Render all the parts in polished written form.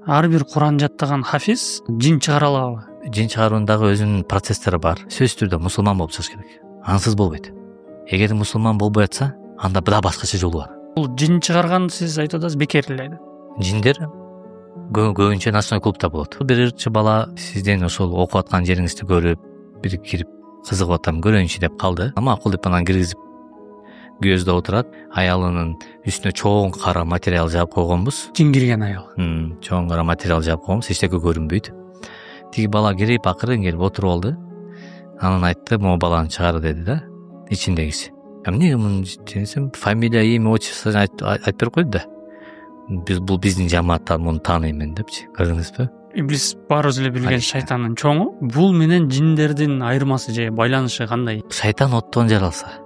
ар бир Куран жаттаган хафиз жин чыгара алабы? Жин чыгаруунун дагы өзүнүн процесстери бар. Сөзсүз түрдө мусулман болуп чыгыш керек. Ансыз болбойт. Эгер мусулман болбой атса, анда да башкача жолу бар. Бул жин чыгарган сиз айтып атасыз бекер эле айда. Жиндер көбүнчө ночной клубда болот. Бир ырчы бала сизден ошол окуп аткан жериңизди көрүп, бир кирип кызыгып атам, көрөйүнчү деп калды. Макул деп анан киргизип көздө отурат. Аялынын үстүнө чоң кара материал жаап койгонбуз. Жин кирген аял. Чоң кара материал жаап койгонбуз, эчтеке көрүнбөйт. Тиги бала кирип акырын келип отуруп алды. Анан айтты, могу баланы чыгар деди да, ичиндегиси. Эмне мунун десем, фамилия, имя, отчество айтып берип койду да. Бул биздин жамааттан муну тааныймын депчи. Көрдүңүзбү? Иблис баарыбыз эле билген шайтандын чоңу. Бул менен жиндердин айырмасы же байланышы кандай? Шайтан оттон жаралса,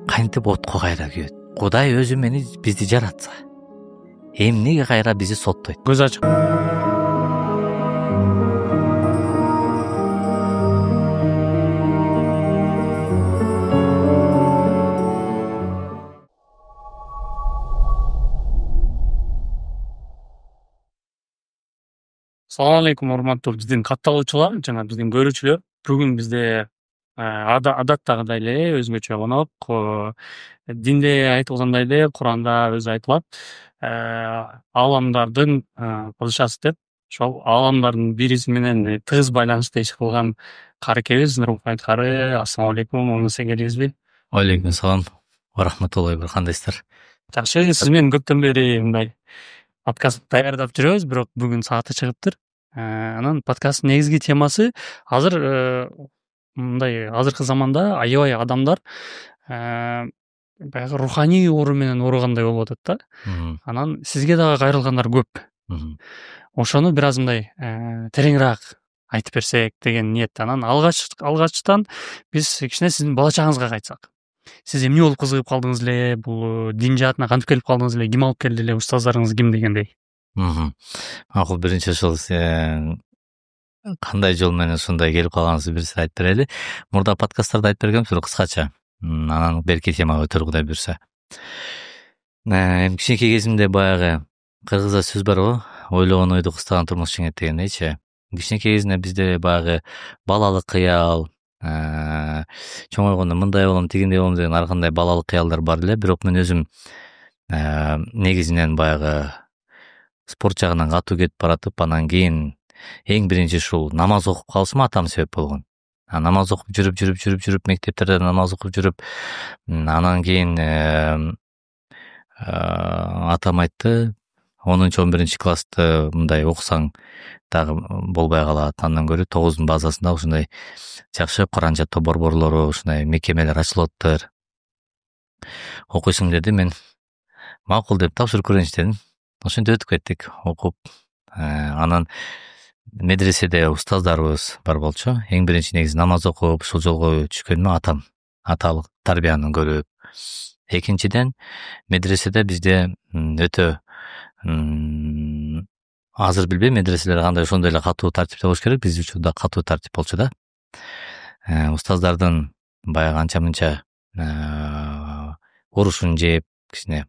кантип отко кайра күйөт? Кудай өзү мени бизди жаратса, эмнеге кайра бизди соттойт? Көз ачык. Салам алейкум, урматтуу биздин катталуучулар жана биздин көрүүчүлөр. Бүгүн бизде адаттагыдай эле өзгөчө конок. Динде айтылгандай эле, Куранда өзү айтылат. Ааламдардын падышасы деп. Ошол ааламдардын бириси менен тыгыз байланышта иш кылган карекебиз Нурмухамед кары. Ассалам алейкум, оңуңузга келесизби? Алейкум салам ва рахматуллахи ва кандайсыздар? Жакшы, сиз менен көптөн бери мындай подкаст даярдап жүрөбүз, бирок бүгүн сааты чыгыптыр. Анан подкасттын негизги темасы азыр мындай азыркы заманда аябай адамдар баягы руханий оору менен ооругандай болуп атат да. Анан сизге дагы кайрылгандар көп. Ошону бир аз мындай тереңирээк айтып берсек деген ниет. Анан алгачтан биз кичине сиздин бала чагыңызга кайтсак. Сиз эмне болуп кызыгып калдыңыз эле? Бул дин жаатына кантип келип калдыңыз эле? Ким алып келди эле? Устаздарыңыз ким дегендей? Макул, биринчи ошол кандай жол менен ушундай келип калганыңызды бир айтып берели. Мурда подкасттарда айтып бергенбиз, бирок кыскача. Анан берки темага өтөр Кудай буйрса. Кичинекей кезимде баягы кыргызда сөз бар го, ойлогон ойду кыстаган турмуш жеңет дегендейчи. Кичинекей кезинде бизде баягы балалык кыял, чоңойгондо мындай болом, тигиндей болом деген ар кандай балалык кыялдар бар эле. Бирок мен өзүм негизинен баягы спорт жагынан катуу кетип баратып, анан кийин эң биринчи ушул намаз окуп калышыма атам себеп болгон. Намаз окуп жүрүп мектептерде намаз окуп жүрүп, анан кийин атам айтты, 10-11 классты мындай окусаң дагы болбой калат. Андан көрө 9-дун базасында ушундай жакшы Куран жаттоо борборлору, ушундай мекемелер ачылып атыптыр. Окуйсуң деди, мен макул деп тапшырып көрөйүнчү дедим. Ошентип өтүп кеттик окуп. Анан медреседе устаздарыбыз бар болчу. Эң биринчи негизи намаз окуп, ушул жолго түшкөнүмө атам аталык тарбияны көрүп. Экинчиден медреседе бизде өтө азыр билбейм, медреселер кандай, ошондой эле катуу тартипте болуш керек. Биз учурда катуу тартип болчу да. Устаздардын баягы анча-мынча урушун жеп, кичине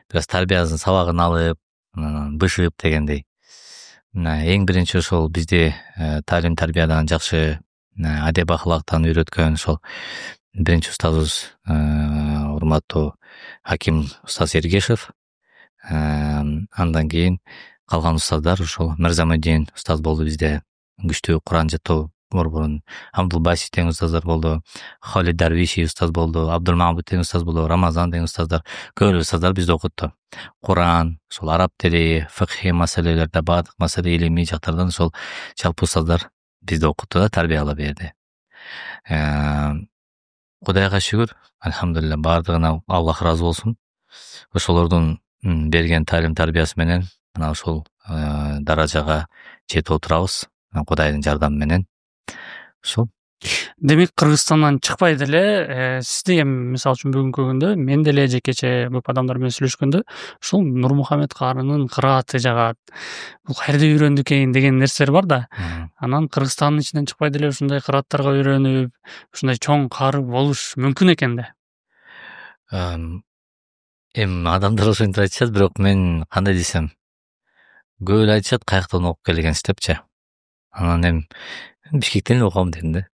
бир аз тарбиясын сабагын алып, бышып дегендей. Эң биринчи ошол бизди талим тарбиядан жакшы адеп ахлактан үйрөткөн ошол биринчи устазыбыз урматтуу Аким устаз Эргешев. Андан кийин калган устаздар ошол Мырзамудин устаз болду бизде. Күчтүү Куран жаттоо борборун. Абдулбасит деген устаздар болду. Халид Дарвиши устаз болду. Абдулмабуд деген устаз болду. Рамазан деген устаздар. Көп устаздар бизде окутту. Куран, ошол араб тили, фикхи маселелерде, баардык маселе илимий жактардан ошол жалпы устаздар бизде окутту да, тарбиялап берди. Кудайга шүгүр, альхамдулилля, баардыгына Аллах ыраазы болсун. Ошолордун берген талим тарбиясы менен мына ушул даражага жетип отурабыз. Кудайдын жардамы менен. Ошол. Демек Кыргызстандан чыкпай деле сизди эми мисалы үчүн бүгүнкү күндө мен деле жекече көп адамдар менен сүйлөшкөндө ушул Нурмухамед карынын кырааты жагат. Бул каерде үйрөндү экен деген нерселер бар да. Анан Кыргызстандын ичинен чыкпай деле ушундай кырааттарга үйрөнүп, ушундай чоң кары болуш мүмкүн экен да. Адамдар ошентип айтышат, бирок мен кандай десем, көп эле айтышат каяктан окуп келгенсиз депчи. Анан эми Бишкектен эле окугам дедим да.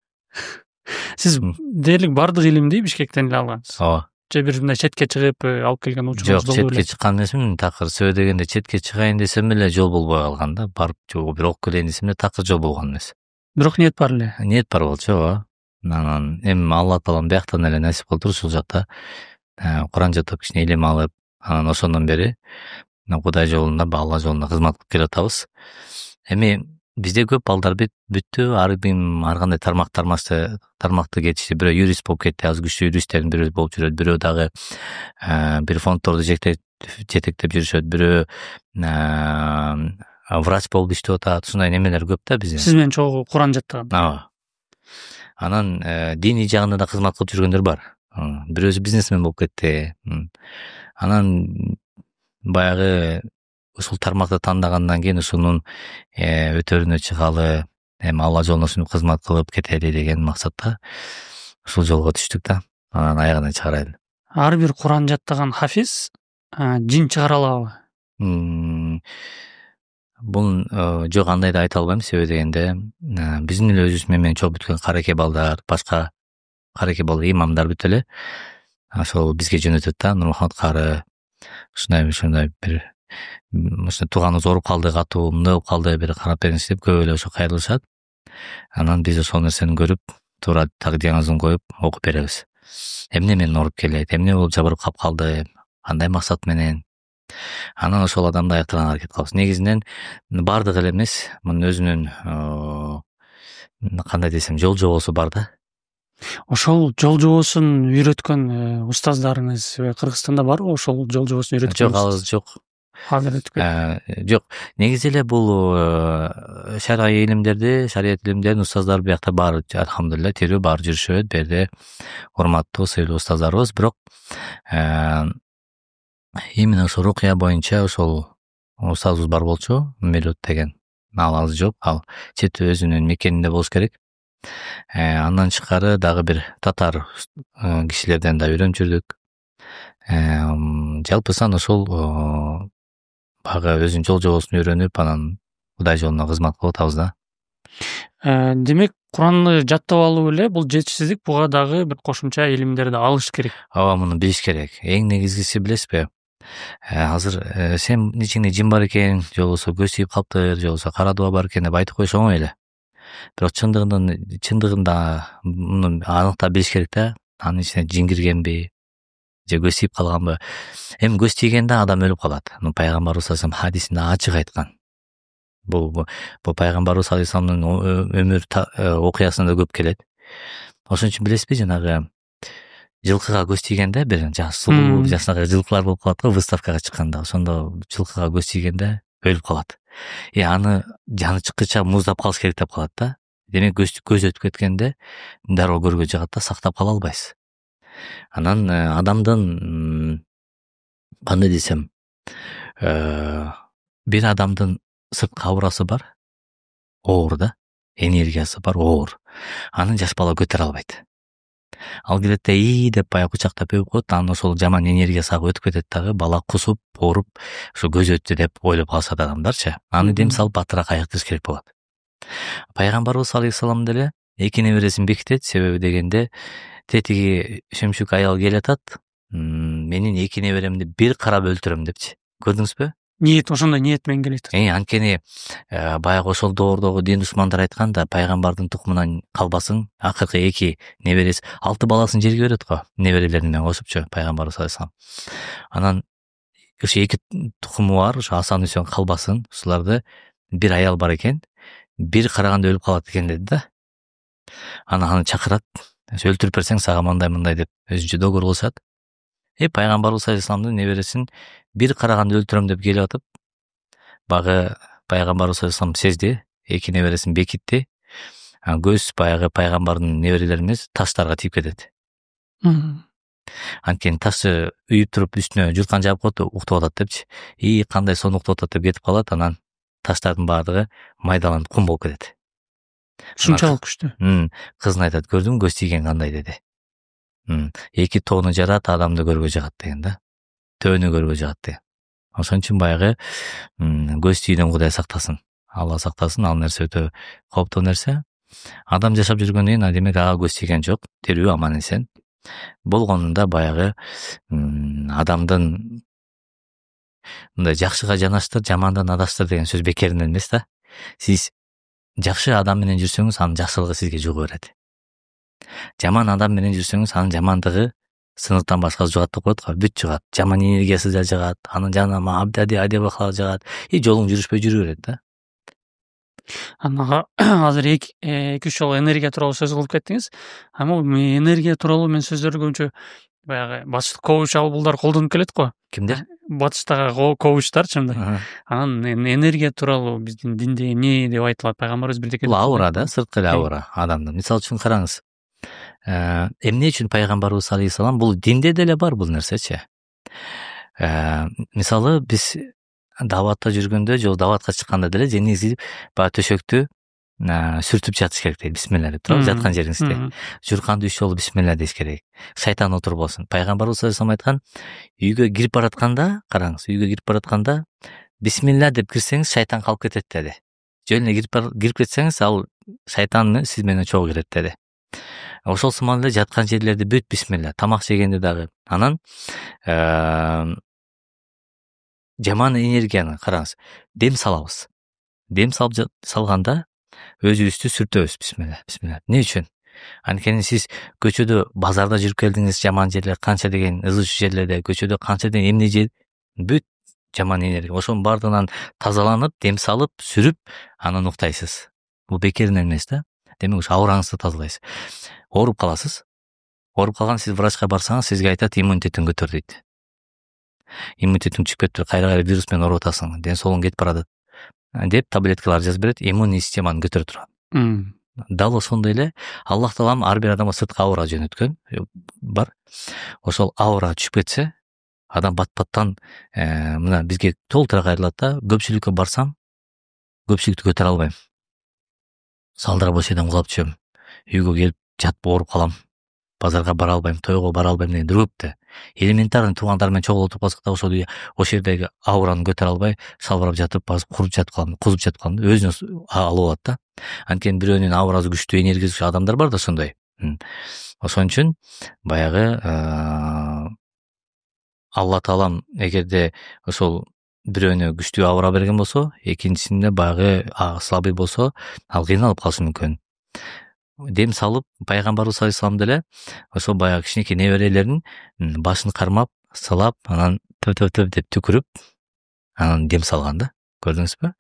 Сиз дээрлик бардык илимди Бишкектен эле алгансыз. Ооба. Же бир мындай четке чыгып алып келген учуруңуз Жок, болду четке чыккан эмесмин. Такыр сөө дегенде четке чыгайын десем эле жол болбой калган да. Барып бир окуп келейин десем эле такыр жол болгон эмес. Бирок ниет бар эле. Ниет бар болчу, ооба. Анан эми Алла таалам бияктан эле насип кылды ушул жакта Куран жатып кичине илим алып, анан ошондон бери Кудай жолунда, Алла жолунда кызмат кылып келатабыз. Эми бизде көп балдар бүттү, ар кандай тармакты кетишти. Бирөө юрист болуп кетти, азыр күчтүү юристтердин бирөө болуп жүрөт, бирөө дагы бир фонддорду жетектеп жүрүшөт, бирөө врач болуп иштеп атат. Ушундай немелер көп да бизде. Сиз менен чогуу Куран жаттаган. Ооба. Анан диний жагында да кызмат кылып жүргөндөр бар. Бирөөсү бизнесмен болуп кетти. Анан баягы ушул тармакты тандагандан кийин ушунун өтөрүнө чыгалы, эми Алла жолуна ушинтип кызмат кылып кетели деген максатта ушул жолго түштүк да. Анан аягына чыгарайлы. Ар бир Куран жаттаган хафиз жин чыгара алабы? Бул жок, андай да айта албайм. Себеби дегенде биздин эле өзүбүз менен чогуу бүткөн караке балдар, башка караке балдар, имамдар бүт эле ошол бизге жөнөтөт да. Нурмухаммад кары ушундай бир тууганыбыз ооруп калды, катуу мындай болуп калды, бир карап бериңиз деп көп эле ошо кайрылышат. Анан биз ошол нерсени көрүп, туура так диагнозун коюп окуп беребиз. Эмне менен ооруп келет, эмне болуп жабырып калып калды, кандай максат менен. Анан ошол адамды айыктырганга аракет кылабыз. Негизинен бардык эле эмес, мунун өзүнүн кандай десем жол жобосу бар да. Ошол жол жобосун үйрөткөн устаздарыңыз Кыргызстанда барбы? Ошол жол жобосун үйрөткөн? Жок. Жок, негизи эле бул шарият илимдердин устаздары биякта бар, алхамдулилля, тирүү бар жүрүшөт. Берде урматтуу, сыйлуу устаздарыбыз. Бирок именно ошол рукуя боюнча ошол устазыбыз бар болчу, Мелют деген. Ал азыр жок, ал чет өзүнүн мекенинде болуш керек. Андан тышкары дагы бир татар кишилерден да үйрөнүп жүрдүк. Жалпысан ошол бага өзүнүн жол жобосун үйрөнүп, анан Кудай жолуна кызмат кылып атабыз да. Демек, Куранды жаттап алуу эле бул жетишсиздик, буга дагы бир кошумча илимдерди алыш керек. Ооба, муну билиш керек. Эң негизгиси билесизби? Азыр сен ичиңде жин бар экен, же болбосо көз тийип калыптыр, же болбосо кара дуба бар экен деп айтып коюш оңой эле. Бирок чындыгында муну аныктап билиш керек да. Анын ичине жин киргенби, же көз тийип калганбы. Эми көз тийгенде адам өлүп калат. Пайгамбарыбыз саллаллаху алейхи хадисинде ачык айткан. Бул пайгамбарыбыз саллаллаху алейхи өмүр окуясында көп келет. Ошон үчүн билесизби, жанагы жылкыга көз тийгенде бир сулуу жашнагы жылкылар болуп калат го, выставкага чыкканда. Ошондо жылкыга көз тийгенде өлүп калат. Аны жаны чыккыча муздап калыш керек деп калат да. Демек көз өтүп кеткенде дароо көргө жагат да, сактап кала албайсыз. Анан адамдын кандай десем, бир адамдын сырткы аурасы бар, оор да, энергиясы бар, оор. Анын жаш бала көтөрө албайт. Ал келет да деп баягы кучактап өпүп коет, анан ошол жаман энергиясы ага өтүп кетет дагы, бала кусуп, ооруп, ошо көз өттү деп ойлоп калышат адамдарчы. Аны дем салып батыраак айыктырыш керек болот. Пайгамбарыбыз алейхиссалам деле эки небересин бекитет. Себеби дегенде тетиги шөмшүк аял келатат, менин эки неберемди бир карап өлтүрөм депчи. Көрдүңүзбү? Ниет, ошондой ниет менен келет. Анткени баягы ошол доордогу дин душмандар айткан да, пайгамбардын тукумунан калбасың, акыркы эки неберesi 6 баласын жерге берет го, неберелери менен кошупчу пайгамбарыбыз саллаллаху алейхи вассалам. Анан ошо эки тукуму бар, ошо Асан Үсен калбасын, ушуларды бир аял бар экен, бир караганда өлүп калат экен деди да. Анан аны чакырат, өлтүрүп берсең сага мындай деп өзүнчө доогор кылышат. Пайгамбарыбыз саллаллаху алейхи вассаламдын небересин бир караганда өлтүрөм деп келип атып, багы пайгамбарыбыз саллаллаху алейхи вассалам сезди, эки небересин бекитти. Көз баягы пайгамбардын неберелери эмес, таштарга тийип кетет. Анткени ташты үйүп туруп үстүнө журткан жаап коет, уктуп атат депчи. Кандай сонун уктуп атат деп кетип калат, анан таштардын баардыгы майдаланып кум болуп кетет. Ушунчалык күчтүү. Кызын айтат, көрдүң көз тийген кандай деди. Эки тоону жарат, адамды көргө жагат деген да. Төөнү көргө жагат деген. Ошон үчүн баягы көз тийүүдөн Кудай сактасын, Алла сактасын. Ал нерсе өтө кооптуу нерсе. Адам жашап жүргөндөн кийин демек ага көз тийген жок, тирүү, аман эсен. Болгонунда баягы адамдын мындай жакшыга жанаштыр, жамандан адаштыр деген сөз бекеринен эмес да. Сиз жакшы адам менен жүрсөңүз, анын жакшылыгы сизге жуга берет. Жаман адам менен жүрсөңүз, анын жамандыгы сыныктан башкасы жугат деп коет го, бүт жугат. Жаман энергиясы да жыгат, анын жанына адеп акылы жыгат, и жолуң жүрүшпөй жүрө берет да. Анага азыр эки үч жолу энергия тууралуу сөз кылып кеттиңиз. Бул энергия тууралуу мен сөздөрдү көбүнчө баягы батыштык коуч абулдар колдонуп келет го. Кимдер? Батыштагы коучтарчы мындай. Анан энергия тууралуу биздин динде эмне деп айтылат, пайгамбарыбыз бирдеке. Бул аура да, сырткы аура адамдын. Мисалы үчүн караңыз. Эмне үчүн пайгамбарыбыз алейхисалам, бул динде деле бар бул нерсечи. Мисалы биз даватта жүргөндө же даватка чыкканда деле негизи баягы төшөктү сүртүп жатыш керек дейт. Бисмилла деп туруп жаткан жериңизде. Журканды 3 жолу бисмилла деш керек. Шайтан отуруп болсун. Пайгамбарыбыз саллаллаху алейхи айткан, үйгө кирип баратканда, караңыз, үйгө кирип баратканда бисмилла деп кирсеңиз, шайтан калып кетет деди. Жөн эле кирип кетсеңиз, ал шайтан сиз менен чогуу кирет деди. Ошол сыман эле жаткан жерлерде бүт бисмилла, тамак жегенде дагы. Анан жаман энергияны караңыз, дем салабыз. Дем салганда өзүбүздү сүртөбүз. Бисмилла, бисмилла. Эмне үчүн? Анткени сиз көчөдө, базарда жүрүп келдиңиз, жаман жерлер канча деген ызы жерлерде, көчөдө канча деген эмне жер, бүт жаман энергия. Ошонун бардыгынан тазаланып, дем салып, сүрүп, анан уктайсыз. Бул бекеринен эмес да. Демек ушу аураңызды тазалайсыз. Ооруп каласыз. Ооруп калган сиз врачка барсаңыз, сизге айтат, иммунитетиң көтөр дейт. Иммунитетиң түшүп кетти, кайра вирус менен ооруп атасың, ден соолугуң кетип баратат деп таблеткалар жазып берет, иммун системаны көтөрүп турат. Дал ошондой эле Аллах таалам ар бир адамга сырткы аура жөнөткөн бар. Ошол аура түшүп кетсе, адам бат-баттан мына бизге толтура кайрылат да. Көпчүлүккө барсам, көпчүлүктү көтөрө албайм. Салдыра бош жерден кулап түшөм. Үйгө келип жатып ооруп калам. Базарга бара албайм, тойго бара албайм деген көп. Элементарный туугандар менен чогуу отуруп калсак да ошол жердеги аураны көтөрө албай, шалбырап жатып, куруп жатып калам, кузуп жатып калам. Өзүнө алып алат да. Анткени бирөөнүн аурасы күчтүү, энергиясы күчтүү адамдар бар да ошондой. Ошон үчүн баягы Алла таалам эгерде ошол бирөөнө күчтүү аура берген болсо, экинчисинде баягы слабый болсо, ал кыйналып калышы мүмкүн. Дем салып, пайгамбарыбыз алейхисалам деле ошол баягы кичинекей неберелерин башын кармап, сылап, анан төп деп түкүрүп, анан дем салган да. Көрдүңүзбү?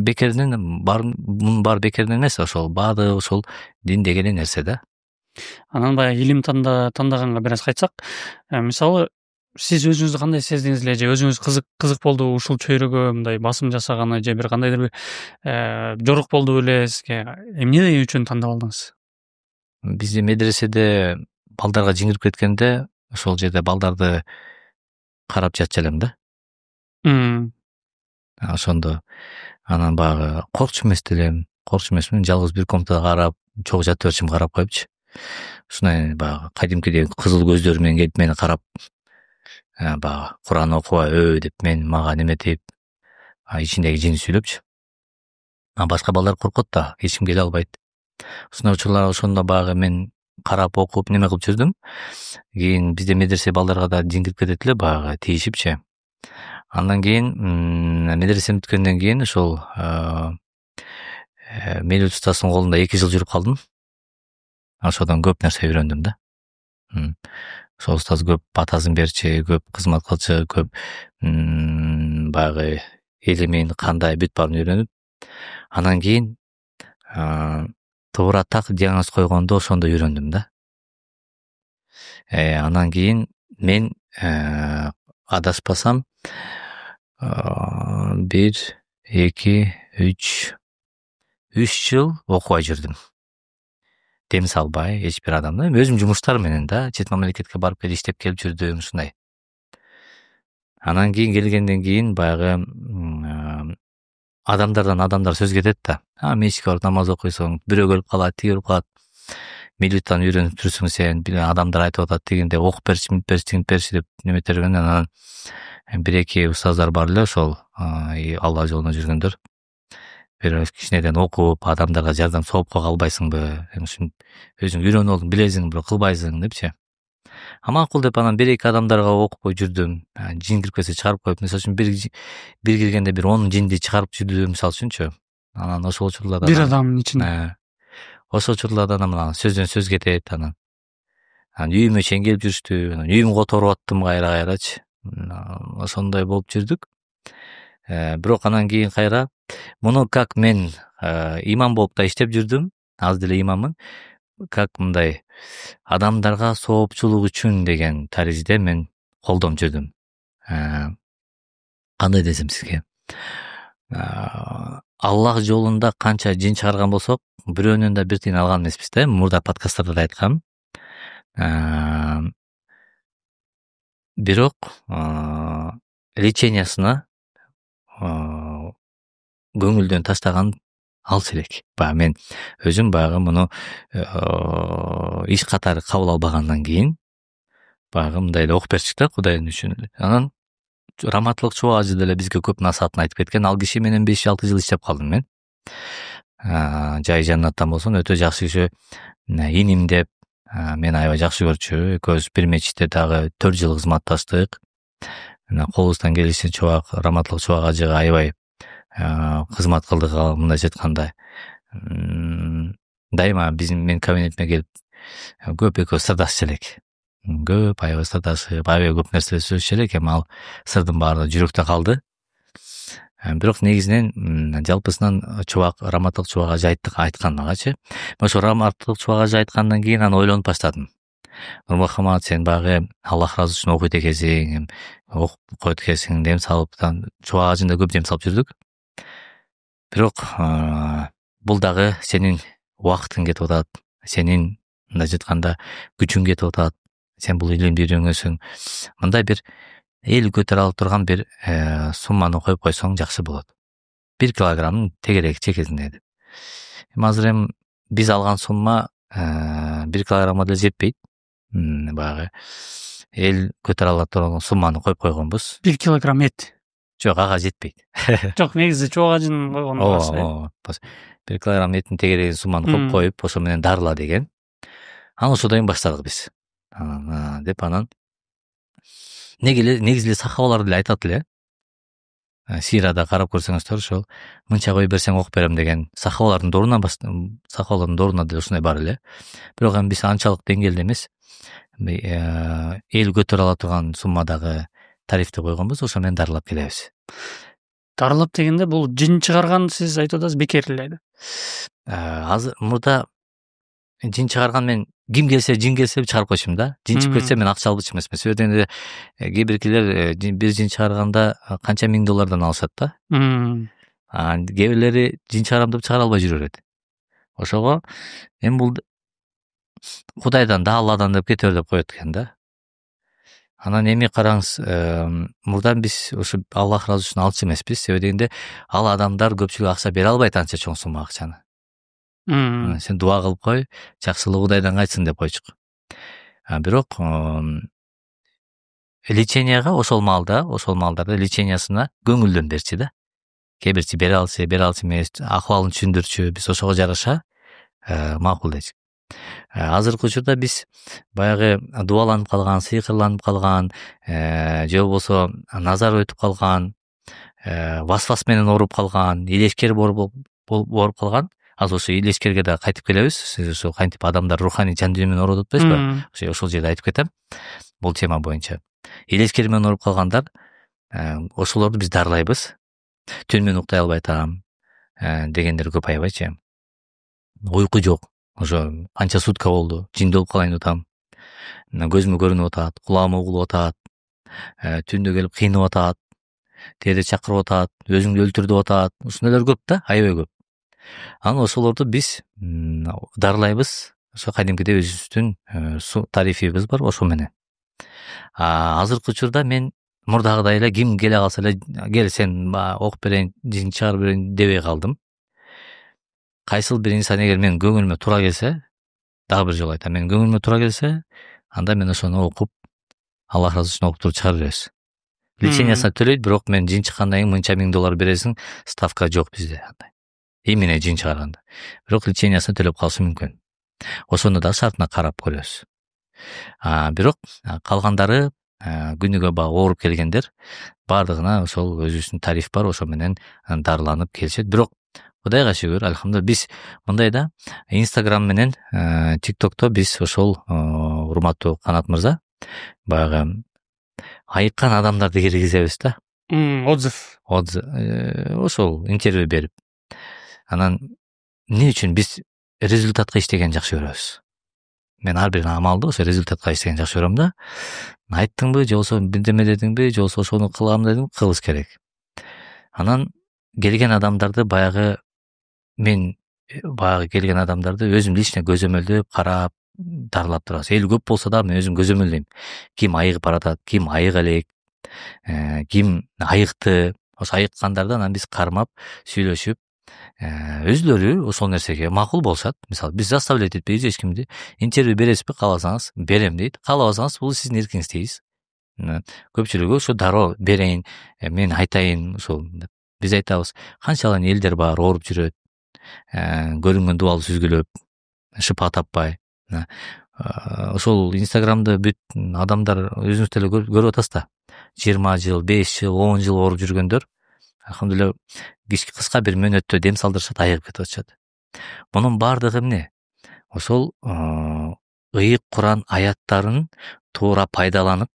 Бекеринен мунун баары бекеринен эмес, ошол баары ошол диндеги эле нерсе да. Анан баягы илим тандаганга бир аз кайтсак, мисалы сиз өзүңүздү кандай сездиңиз эле, же өзүңүз кызык болду ушул чөйрөгө мындай басым жасаганы, же бир кандайдыр бир жорук болду беле сизге? Эмне үчүн тандап алдыңыз? Бизде медреседе балдарга жиңирип кеткенде, ошол жерде балдарды карап жатчу элем да. Ошондо анан баягы коркчу эмес элем, жалгыз бир комнатада карап, чогуу жатып берчүмүн, карап коюпчу. Ушундай баягы кадимкидей кызыл көздөрү менен келип мени карап, баягы Куран окубай деп мага неметип, ичиндеги жини сүйлөпчү. Башка балдар коркот да, эч ким келе албайт. Ушундай учурлар ошондо баягы мен карап окуп неме кылып жүрдүм. Кийин бизде медресе балдарга да жиңирип кетет эле, баягы тийишипчи. Андан кийин медресем бүткөндөн кийин ошол Мелит устасынын колунда 2 жыл жүрүп калдым. Ошодон көп нерсе үйрөндүм да. Ошол устаз көп батасын берчи, көп кызмат кылчы, көп баягы илимин кандай бүт баарын үйрөнүп, анан кийин туура так диагноз койгондо ошондо үйрөндүм да. Анан кийин мен адаспасам 1, 2, 3 жыл окубай жүрдүм. Дем салбай эч бир адамды, өзүм жумуштар менен да, чет мамлекетке барып келип иштеп келип жүрдүм, ушундай. Анан кийин келгенден кийин баягы адамдар сөз кетет да. Мечитке барып намаз окуйсуң, бирөө келип калат, тиги келип калат. милиттан үйрөнүп жүрсүң сен, адамдар айтып атат дегенде окуп берчи, минтип берчи, тигинтип берчи деп неметергенде анан бир эки устаздар бар эле ошол Алла жолунда жүргөндөр. Бир кичинеден окуп, адамдарга жардам сооп кое албайсыңбы? Ушинтип өзүң үйрөнүп алдың, билесиң, бирок кылбайсың депчи. Макул деп анан бир эки адамдарга окуп жүрдүм. Жин кирип келсе чыгарып коюп, мисалы үчүн бир киргенде бир 10 жинди чыгарып жүрдүм, мисалы үчүнчү. Анан ошол учурларда бир адамдын ичинде. Ошол учурларда анан сөздөн сөз кетет, анан үйүмө чейин келип жүрүштү. Үйүмө которуп аттым кайра-кайрачы. Ошондой болуп жүрдүк. Бирок анан кийин кайра муну как мен имам болуп да иштеп жүрдүм. Азыр деле имаммын. Как мындай адамдарга соопчулук үчүн деген таризде мен колдоп жүрдүм. Кандай десем сизге? Аллах жолунда канча жин чыгарган болсок, бирөөнөн да бир тиын алган эмеспиз да. Мурда подкасттарда да айткам. Бирок лечениясына көңүлдөн таштаган алчу элек. Баягы мен өзүм баягы муну иш катары кабыл албагандан кийин баягы мындай эле окуп берчик да Кудайдын үчүн. Анан Раматылык Чубак ажы деле бизге көп насаатын айтып кеткен. Ал киши менен 5-6 жыл иштеп калдым мен. Жай жаннаттан болсун, өтө жакшы киши. Иним деп мен аябай жакшы көрчү. Экөөбүз бир мечитте дагы 4 жыл кызматташтык. Колубуздан келишинче Раматылык Чубак ажыга аябай кызмат кылдык. Мындайча айтканда дайыма мен кабинетиме келип көп экөө сырдашчу элек. Көп аябай сырдашып, аябай көп нерселер сүйлөшчү элек. Эми ал сырдын баары жүрөктө калды. Бирок негизинен жалпысынан Раматылык Чубак ажы айткан магачы. Ошо Раматылык Чубак ажы айткандан кийин аны ойлонуп баштадым. Нурмухаммад, сен багы Аллах ыраазы үчүн окуйт экенсиң, окуп коет экенсиң, дем салып, Чубак ажында көп дем салып жүрдүк. Бирок бул дагы сенин убактың кетип атат, сенин мындайча айтканда күчүң кетип атат. Сен бул илимди үйрөнгөнсүң. Мындай бир эл көтөрө алып турган бир сумманы коюп койсоң жакшы болот. 1 килограммдын тегерек чекесинде деп. Азыр биз алган сумма 1 килограммга деле жетпейт. Баягы эл көтөрө ала турган сумманы коюп койгонбуз. 1 килограмм эт. Жок, ага жетпейт. Жок, негизи Чубак ажын койгон барсы. 1 килограмм эттин тегерегин сумманы коюп, ошо менен дарыла деген. Анан ошодон баштадык биз. Деп анан негизи эле сахабалар деле айтат эле. Сирада карап көрсөңүздөр, ошол мынча коюп берсең окуп берем деген сахабалардын дооруна деле ушундай бар эле. Бирок эми биз анчалык деңгээлде эмес. Эл көтөрө ала турган суммадагы тарифти койгонбуз, ошо менен дарылап келебиз. Дарылап дегенде бул жин чыгарган сиз айтып атасыз, бекер эле. Азыр мурда жин чыгарган мен ким келсе жин келсе чыгарып койчумун да. Жин чыгып кетсе мен акча албычу эмесмин. Себеби дегенде кээ биркилер бир жин чыгарганда канча миң доллардан алышат да. Кээ бирлери жин чыгарам деп чыгара албай жүрө берет. Ошого эми бул Кудайдан да Алладан деп кете бер деп коет экен да. Анан эми караңыз, мурда биз ушу Аллах ыраазы үчүн алчу эмеспиз. Себеби дегенде ал адамдар көпчүлүк акча бере албайт, анча чоң сумма акчаны. Сен дуа кылып кой, жакшылыгы Кудайдан кайтсын деп койчук. Бирок леченияга ошол маалдарда лечениясына көңүлдөн берчи да. Кээ бирчи бере алчу эмес, акыбалын түшүндүрчү, биз ошого жараша макул дечик. Азыркы учурда биз баягы дуаланып калган, сыйкырланып калган, же болбосо назар өтүп калган, васвас менен ооруп калган, илешкер ооруп калган. Азыр ошо илешкерге да кайтып келебиз. Сиз ошо кантип адамдар руханий жан дүйнө менен ооруп атпайсызбы? Ошол жерде айтып кетем. Бул тема боюнча. Илешкер менен ооруп калгандар, ошолорду биз дарылайбыз. Түн менен уктай албай атам дегендер көп аябайчы. Уйку жок. Ошо канча сутка болду, жинди болуп калайын деп атам. Көзүмө көрүнүп атат, кулагыма угулуп атат. Түндө келип кыйнап атат. Тээде чакырып атат, өзүңдү өлтүр деп атат. Ушундайлар көп да, аябай көп. Анан ошолорду биз дарылайбыз. Ошо кадимкидей өзүбүздүн тарифибиз бар, ошо менен. Азыркы учурда мен мурдагыдай эле ким келе калса эле кел сен окуп берейин, жин чыгарып берейин дебей калдым. Кайсыл бир инсан эгер менин көңүлүмө туура келсе, дагы бир жолу айтам, менин көңүлүмө туура келсе, анда мен ошону окуп, Аллах ыраазы үчүн окуп туруп чыгара беребиз. Лечениясына төлөйт, бирок мен жин чыккандан кийин мынча $1000 бересиң, ставка жок бизде андай. Эмне жин чыгарганда. Бирок лечениясына төлөп калышы мүмкүн. Ошону да шартына карап көрөбүз. Бирок калгандары күнүгө баягы ооруп келгендер баардыгына ошол өзүбүздүн тариф бар, ошо менен дарыланып келишет. Бирок Кудайга шүгүр, алхамдулилlah, биз мындай да Instagram менен TikTokто биз ошол урматтуу Канат мырза баягы айыккан адамдарды киргизебиз да. Отзыв. Ошол интервью берип. Анан эмне үчүн биз результатка иштеген жакшы көрөбүз. Мен ар бир амалды ошо результатка иштеген жакшы көрөм да. Айттыңбы, же болбосо бирдеме дедиңби, же болбосо ошону кылам дедиң, кылыш керек. Анан келген адамдарды баягы келген адамдарды өзүм лично көзөмөлдөп, карап, дарылап турабыз. Эл көп болсо да мен өзүм көзөмөлдөйм. Ким айыгып баратат, ким айыга элек, ким айыкты. Ошо айыккандардан анан биз кармап, сүйлөшүп, өзүлөрү ошол нерсеге макул болушат. Мисалы, биз заставлять этпейбиз эч кимди. Интервью бересизби, кааласаңыз берем дейт. Каалабасаңыз бул сиздин эркиңиз дейбиз. Көпчүлүгү ошо дароо берейин, мен айтайын, ошол биз айтабыз. Канчалык элдер бар, ооруп жүрөт. Көрүнгөн дубал сүзгүлөп, шыпа таппай. Ошол Инстаграмды бүт адамдар өзүңүз деле көрүп атасыз да. 20 жыл, 5 жыл, 10 жыл ооруп жүргөндөр, алхамдулилlah, кыска бир мөөнөттө дем салдырышат, айыгып кетип атышат. Мунун баардыгы эмне? Ошол ыйык Куран аяттарын туура пайдаланып,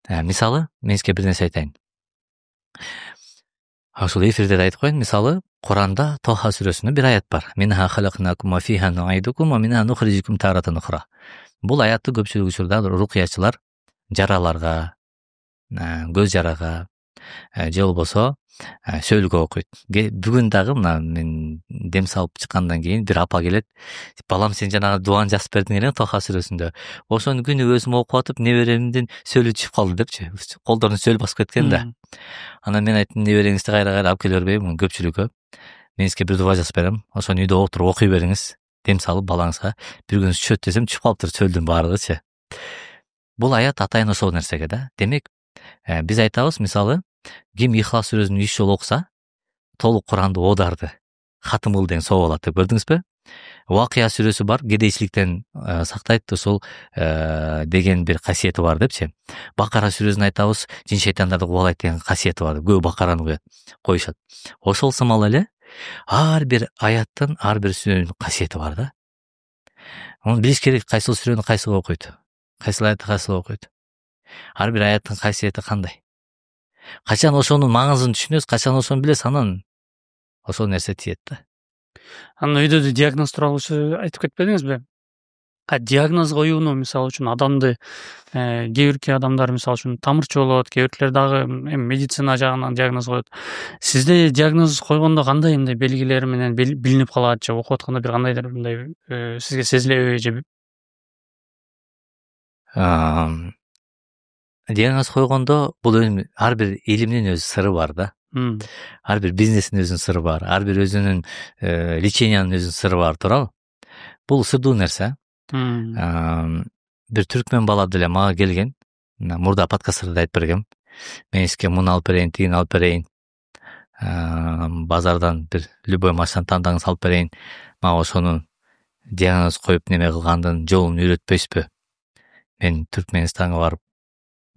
мисалы, мен сизге бир нерсе айтайын. Ошол эфирде айтып коеюн, мисалы, Куранда Тоха сүрөсүнө бир аят бар. Минха халакнакум ва фиха нуайдукум ва минха нухрижукум таратан ухра. Бул аятты көпчүлүк учурда рукуячылар жараларга, көз жарага, же болбосо сөөлгө окуйт. Бүгүн дагы мына мен дем салып чыккандан кийин бир апа келет. Балам, сен жанагы дуаны жазып бердиң эле Тоха сүрөсүндө. Ошону күнү өзүм окуп атып, неберемдин сөөлү түшүп калды депчи. Колдорун сөөл басып кеткен да. Анан мен айттым, небереңизди кайра алып келе бербейм, көпчүлүккө. Мен сизге бир дуа жазып берем. Ошону үйдө отуруп окуй бериңиз. Дем салып балаңызга. Bir күн чөт десем түшүп калыптыр сөөлдүн баардыгычы. Бул аят атайын ошол нерсеге да. Демек, биз айтабыз, мисалы, ким Ихлас сүрөсүн 3 жолу окуса, толук Куранды оодарды. Хатым кыл деген соо болот деп көрдүңүзбү? Вакыя сүрөсү бар, кедейчиликтен сактайт, ошол деген бир касиети бар депчи. Бакара сүрөсүн айтабыз, жин шейтандарды кубалайт деген касиети бар. Көп Бакараны коюшат. Ошол сымал эле ар бир аяттын, ар бир сүрөнүн касиети бар да. Муну билиш керек, кайсыл сүрөнү кайсыга окуйт, кайсыл аятты кайсыга окуйт. Ар бир аяттын касиети кандай? Качан ошонун маңызын түшүнөсүз, качан ошону билесиз, анан ошол нерсе тиет да. Анан үйдө диагноз тууралуу айтып кетпедиңизби? Диагноз коюуну, мисалы үчүн, адамды кээ бирки адамдар мисалы үчүн тамырчы болот, кээ биркилер дагы медицина жагынан диагноз коет. Сизде диагноз койгондо кандай мындай белгилери менен билинип калат, же окуп атканда бир кандайдыр мындай сизге сезилеби, же диагноз койгондо бул ар бир илимдин өз сыры бар да. Ар бир бизнестин өзүнүн сыры бар, ар бир өзүнүн лечениянын өзүнүн сыры бар, туурабы? Бул сырдуу нерсе. Бир түркмөн бала деле мага келген, мурда подкасттарда айтып бергем. Мен сизге муну алып берейин, тигини алып берейин. Базардан бир любой машинаны тандаңыз алып берейин. Мага ошону диагноз коюп неме кылгандын жолун үйрөтпөйсүзбү? Мен Түркменистанга барып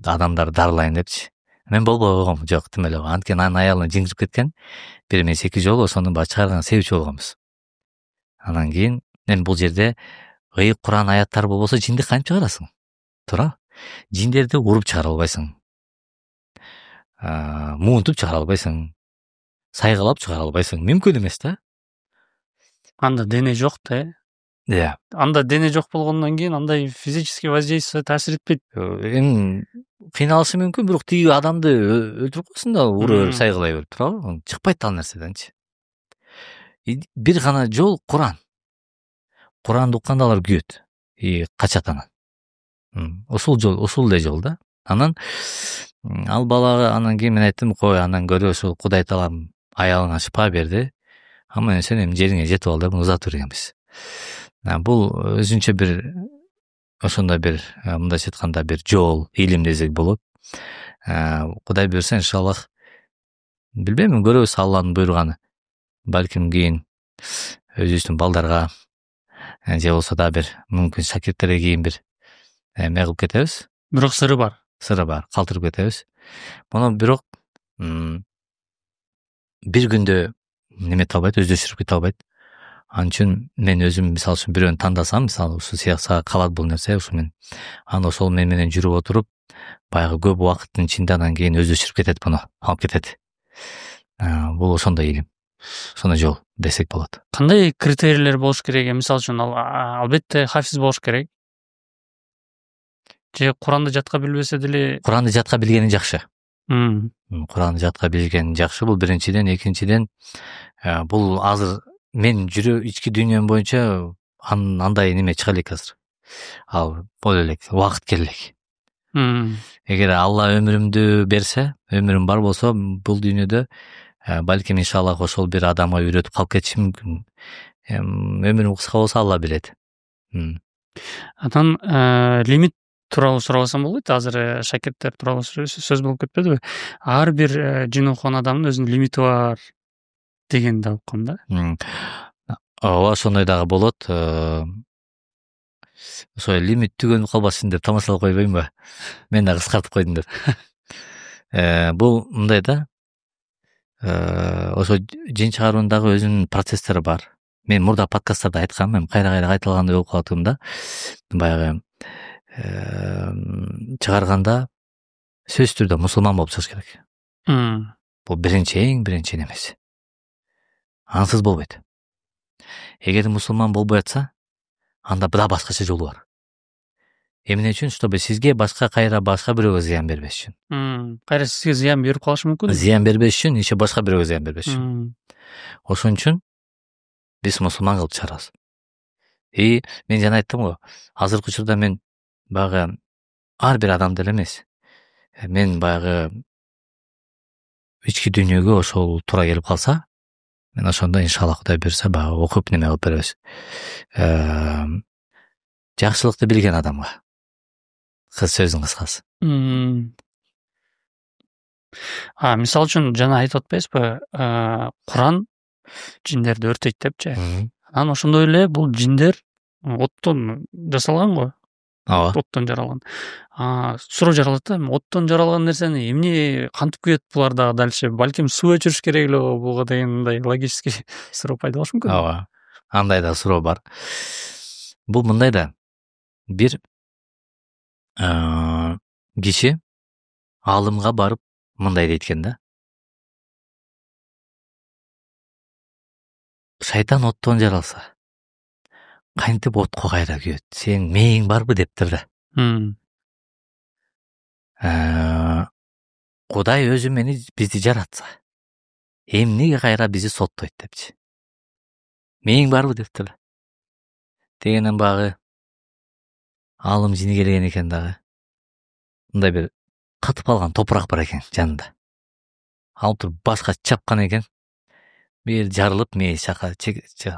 адамдарды дарылайын депчи. Мен болбой койгом, жок, тим эле. Анткени анын аялына жин кирип кеткен. Бир эмес 2 жолу ошону баа чыгарган себепчи болгонбуз. Анан кийин мен бул жерде ыйык Куран аяттар болбосо жинди кантип чыгарасың? Туура? Жиндерди уруп чыгара албайсың. Муунтуп чыгара албайсың. Сайгалап чыгара албайсың. Мүмкүн эмес да. Анда дене жок да. Анда дене жок болгондон кийин андай физический воздействие таасир этпейт. Эми кыйналышы мүмкүн, бирок тиги адамды өлтүрүп койсун да, ура берип сайгалай берип, туурабы? Чыкпайт ал нерседенчи. Бир гана жол Куран. Куранды укканда алар күйөт, качат анан. Ушул жол, ушул эле жол да. Анан ал балага анан кийин мен айттым, кой, анан көрө, ошол Кудай таалам аялыңа шыпа берди. Ама сен эми жериңе жетип ал деп узатып бергенбиз. Бул өзүнчө бир ошондой бир мындайча айтканда бир жол, илим десек болот. Кудай буйрса иншаллах, билбейм, көрөбүз Алланын буйруганы. Балким кийин өзүбүздүн балдарга же болбосо да бир мүмкүн шакирттерге кийин бир эме кылып кетебиз. Бирок сыры бар, калтырып кетебиз. Муну бирок бир күндө немете албайт, өздөштүрүп кете албайт. Ал үчүн мен өзүм мисалы үчүн бирөөнү тандасам, мисалы ушул сага калат бул нерсе, ушул мен аны ошол менен жүрүп отуруп, баягы көп убакыттын ичинде анан кийин өздөштүрүп кетет, муну алып кетет. Бул ошондой илим, ошондой жол десек болот. Кандай критерийлер болуш керек? Мисалы үчүн албетте хафиз болуш керек. Же Куранды жатка билбесе деле? Куранды жатка билгени жакшы. Куранды жатка билген жакшы. Бул биринчиден, экинчиден бул азыр мен ички дүйнөм боюнча андай неме чыга элек азыр. Ал боло элек, убакыт келе элек. Эгер Алла өмүрүмдү берсе, өмүрүм бар болсо, бул дүйнөдө балким иншаллах ошол бир адамга үйрөтүп калып кетишим мүмкүн. Өмүрүм кыска болсо Алла билет. Анан лимит тууралуу сурабасам болбойт? Азыр шакирттер тууралуу сөз болуп кетпедиби? Ар бир жин окуган адамдын өзүнүн лимити бар дегенди уккам да. Ооба, ошондой дагы болот. Ошо лимит түгөнүп калбасын деп тамашалап койбоймунбу? Мен да кыскартып койдум деп. Бул мындай да. Ошо жин чыгаруунун дагы өзүнүн процесстери бар. Мен мурда подкасттарда айткам, мен кайра кайталагандай болуп калатым да. Баягы чыгарганда сөзсүз түрдө мусулман болуп чыгыш керек. Бул эң биринчи немеси. Ансыз болбойт. Эгер мусулман болбой атса, анда да башкача жолу бар. Эмне үчүн? Чтобы сизге кайра башка бирөөгө зыян бербеш үчүн. Кайра сизге зыян берип калышы мүмкүн. Зыян бербеш үчүн, иши башка бирөөгө зыян бербеш үчүн. Ошон үчүн биз мусулман кылып чыгарабыз. Мен жана айттым го, азыркы учурда мен баягы ар бир адам деле эмес. Мен баягы ички дүйнөгө ошол туура келип калса, мен ошондо иншаллах Кудай буйрса баягы окуп неме кылып беребиз. Жакшылыкты билген адамга. Сөздүн кыскасы. Мисалы үчүн жана айтып атпайсызбы? Куран жиндерди өртөйт депчи. Анан ошондой эле бул жиндер оттон жасалган го. Ооба. Оттон жаралган. Суроо жаралат да, оттон жаралган нерсени эмне кантип күйөт булар дагы дальше? Балким суу өчүрүш керек эле буга дегендей логический суроо пайда болушу мүмкүн. Ооба. Андай да суроо бар. Бул мындай да. Бир киши алымга барып мындай дейт экен да. Шайтан оттон жаралса, кантип отко кайра күйөт? Сен мээң барбы дептир да. Кудай өзү бизди жаратса, эмнеге кайра бизди соттойт депчи. Мээң барбы дептир да. Дегенен багы алым жини келген экен дагы. Мындай бир катып калган топурак бар экен жанында. Алып туруп башка чапкан экен. Бир жарылып, мээ чака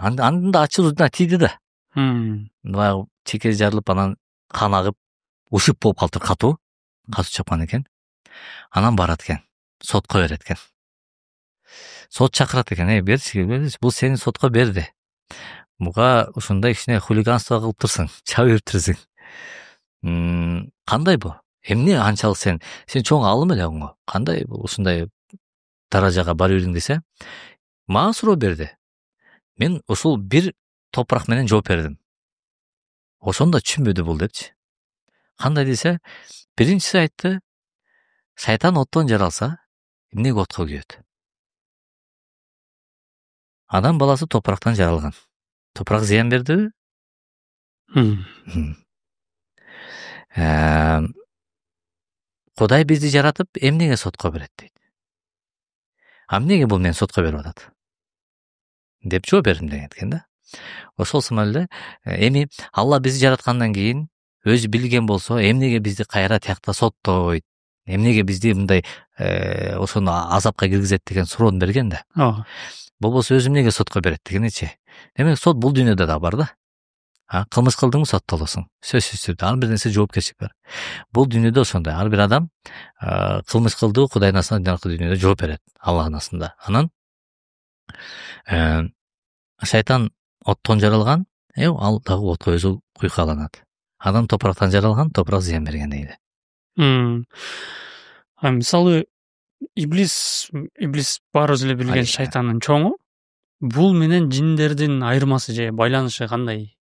анда ачылууна тийди да. Баягы чекеси жарылып, анан кан агып, ушуп болуп калыптыр, катуу чапкан экен. Анан барат экен, сотко берет экен. Сот чакырат экен, берчи, бул сени сотко берди. Буга ушундай кичине хулиганство кылып турсуң, чабып жүрсүң. Кандай бу? Эмне анчалык сен чоң алым элең го. Кандай ушундай даражага барып жүрүң десе, мага суроо берди. Мен ушул бир топурак менен жооп бердим. Ошондо түшүнбөдү бул депчи. Кандай десе, биринчиси айтты, шайтан оттон жаралса, эмнеге отко күйөт? Адам баласы топурактан жаралган. Топурак зыян бердиби? Кудай бизди жаратып, эмнеге сотко берет дейт. Эмнеге бул мен сотко берип атат? Деп жооп бердим деген экен да. Ошол сымалда эми Алла бизди жараткандан кийин өзү билген болсо, эмнеге бизди кайра тиякта соттойт? Эмнеге бизди мындай ошону азапка киргизет деген суроону берген да. Болбосо өзү эмнеге сотко берет дегеничи. Демек сот бул дүйнөдө да бар да. кылмыш кылдыңбы соттолосуң. Сөзсүз түрдө ар бир нерсе жоопкерчилик бар. Бул дүйнөдө ошондой. Ар бир адам кылмыш кылды, Кудайдын астында жанакы дүйнөдө жооп берет, Аллахтын астында. Анан шайтан оттон жаралган, ал дагы отко өзү куйкаланат. Адам топурактан жаралган, топурак зыян берген дейли. Мисалы иблис баарыбыз эле билген шайтандын чоңу. Бул менен жиндердин айырмасы же байланышы кандай?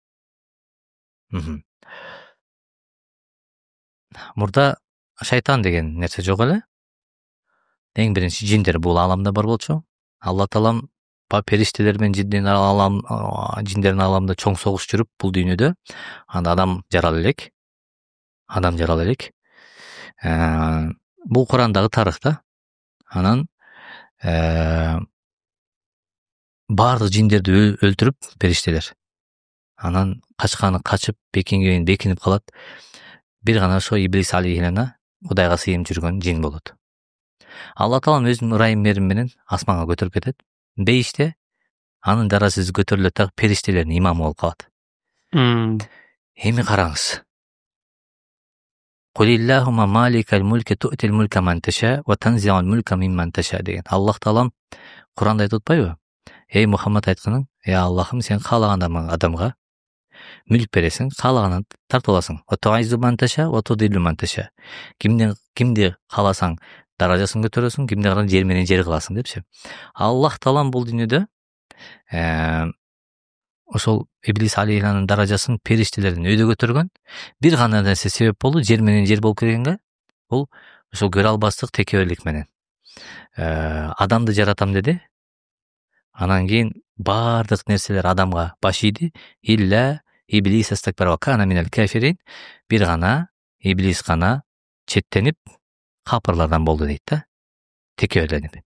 Мурда шайтан деген нерсе жок эле. Эң биринчи жиндер бул ааламда бар болчу. Алла таалам периштелер менен жиндердин ааламында чоң согуш жүрүп бул дүйнөдө анда адам жарала элек. Бул Курандагы тарых да. Анан баардык жиндерди өлтүрүп периштелер. Анан качканы качып, бекинип калат. Бир гана ошо Иблис алейхиссалам Кудайга сыйынып жүргөн жин болот. Алла таалам өзүнүн ырайым мээрим менен асманга көтөрүп кетет. Бейиште анын даражасы көтөрүлөт да периштелердин имамы болуп калат. Эми караңыз. Кулиллахумма маликал мульки ту'тил мулька ман таша ва танзи'ул мулька мимман таша деген. Аллах таалам Куранда айтып атпайбы? Эй Мухаммад айтканың, Аллахым сен каалаган адамга мүлк бересиң, каалаганын тартып аласың. Ва ту'иззу ман таша ва tudillu ман таша. Кимди кааласаң даражасын көтөрөсүң, кимди кааласаң жер менен жер кыласың депчи. Аллах таалам бул дүйнөдө ошол Иблис алейхиссаламдын даражасын периштелердин өйдө көтөргөн. Бир гана нерсе себеп болду, жер менен жер болуп кеткенге, бул ошол көрө албастык текеберлик менен. Адамды жаратам деди. Анан кийин баардык нерселер адамга баш ийди. Илля Иблис астакбара ва кана минал кафирин. Бир гана Иблис гана четтенип капырлардан болду дейт да. Текеберленип.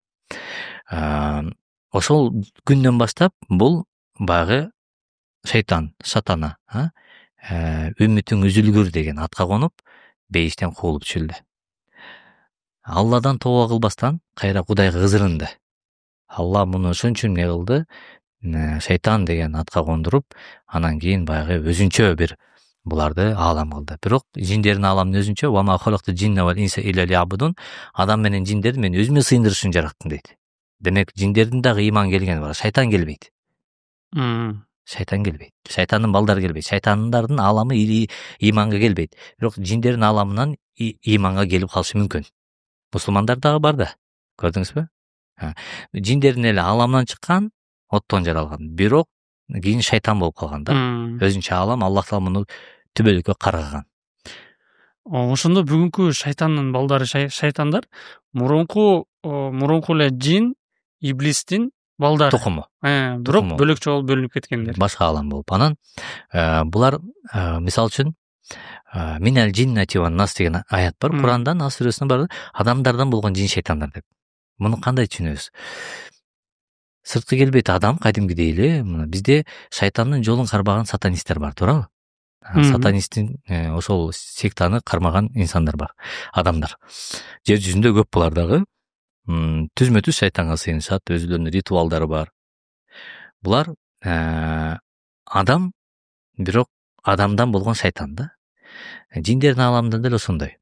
Ошол күндөн баштап бул баягы шайтан, сатана, үмүтүң үзүлгүр деген атка конуп, бейиштен куулуп түшүлдү. Алладан тооба кылбастан кайра Кудайга кызырынды. Алла муну ошон үчүн кылды, шайтан деген атка кондуруп, анан кийин баягы өзүнчө бир буларды аалам кылды. Бирок жиндердин ааламын өзүнчө ва ма халакты джинна вал инса илля лиабудун, адам менен жиндерди мен өзүмө сыйындырыш үчүн жараттым дейт. Демек жиндердин дагы иман келгени бар, шайтан келбейт. Шайтан келбейт. Шайтандын балдары келбейт. Шайтандардын ааламы иманга келбейт. Бирок жиндердин ааламынан иманга келип калышы мүмкүн. Мусулмандар дагы бар да. Көрдүңүзбү? Жиндердин эле ааламынан чыккан, оттон жаралган. Бирок кийин шайтан болуп калган да. Өзүнчө аалам, Аллах таала муну түбөлүккө каргаган. Ошондо бүгүнкү шайтандын балдары шайтандар мурунку эле жин, иблистин балдары. Тукуму. Бирок бөлөкчө болуп бөлүнүп кеткендер. Башка аалам болуп. Анан булар мисал үчүн минал джиннати ван нас деген аят бар. Курандан, Нас сүрөсүнөн бар. Адамдардан болгон жин шайтандар деп. Муну кандай түшүнөбүз? Сырткы келбейт адам кадимкидей эле. Бизде шайтандын жолун кармаган сатанисттер бар, туурабы? Сатанисттин ошол сектаны кармаган инсандар бар, адамдар. Жер жүзүндө көп булар дагы. Түзмө-түз шайтанга сыйынышат, өзүлөрүнүн ритуалдары бар. Булар адам, бирок адамдан болгон шайтан да. Жиндердин ааламында деле ошондой.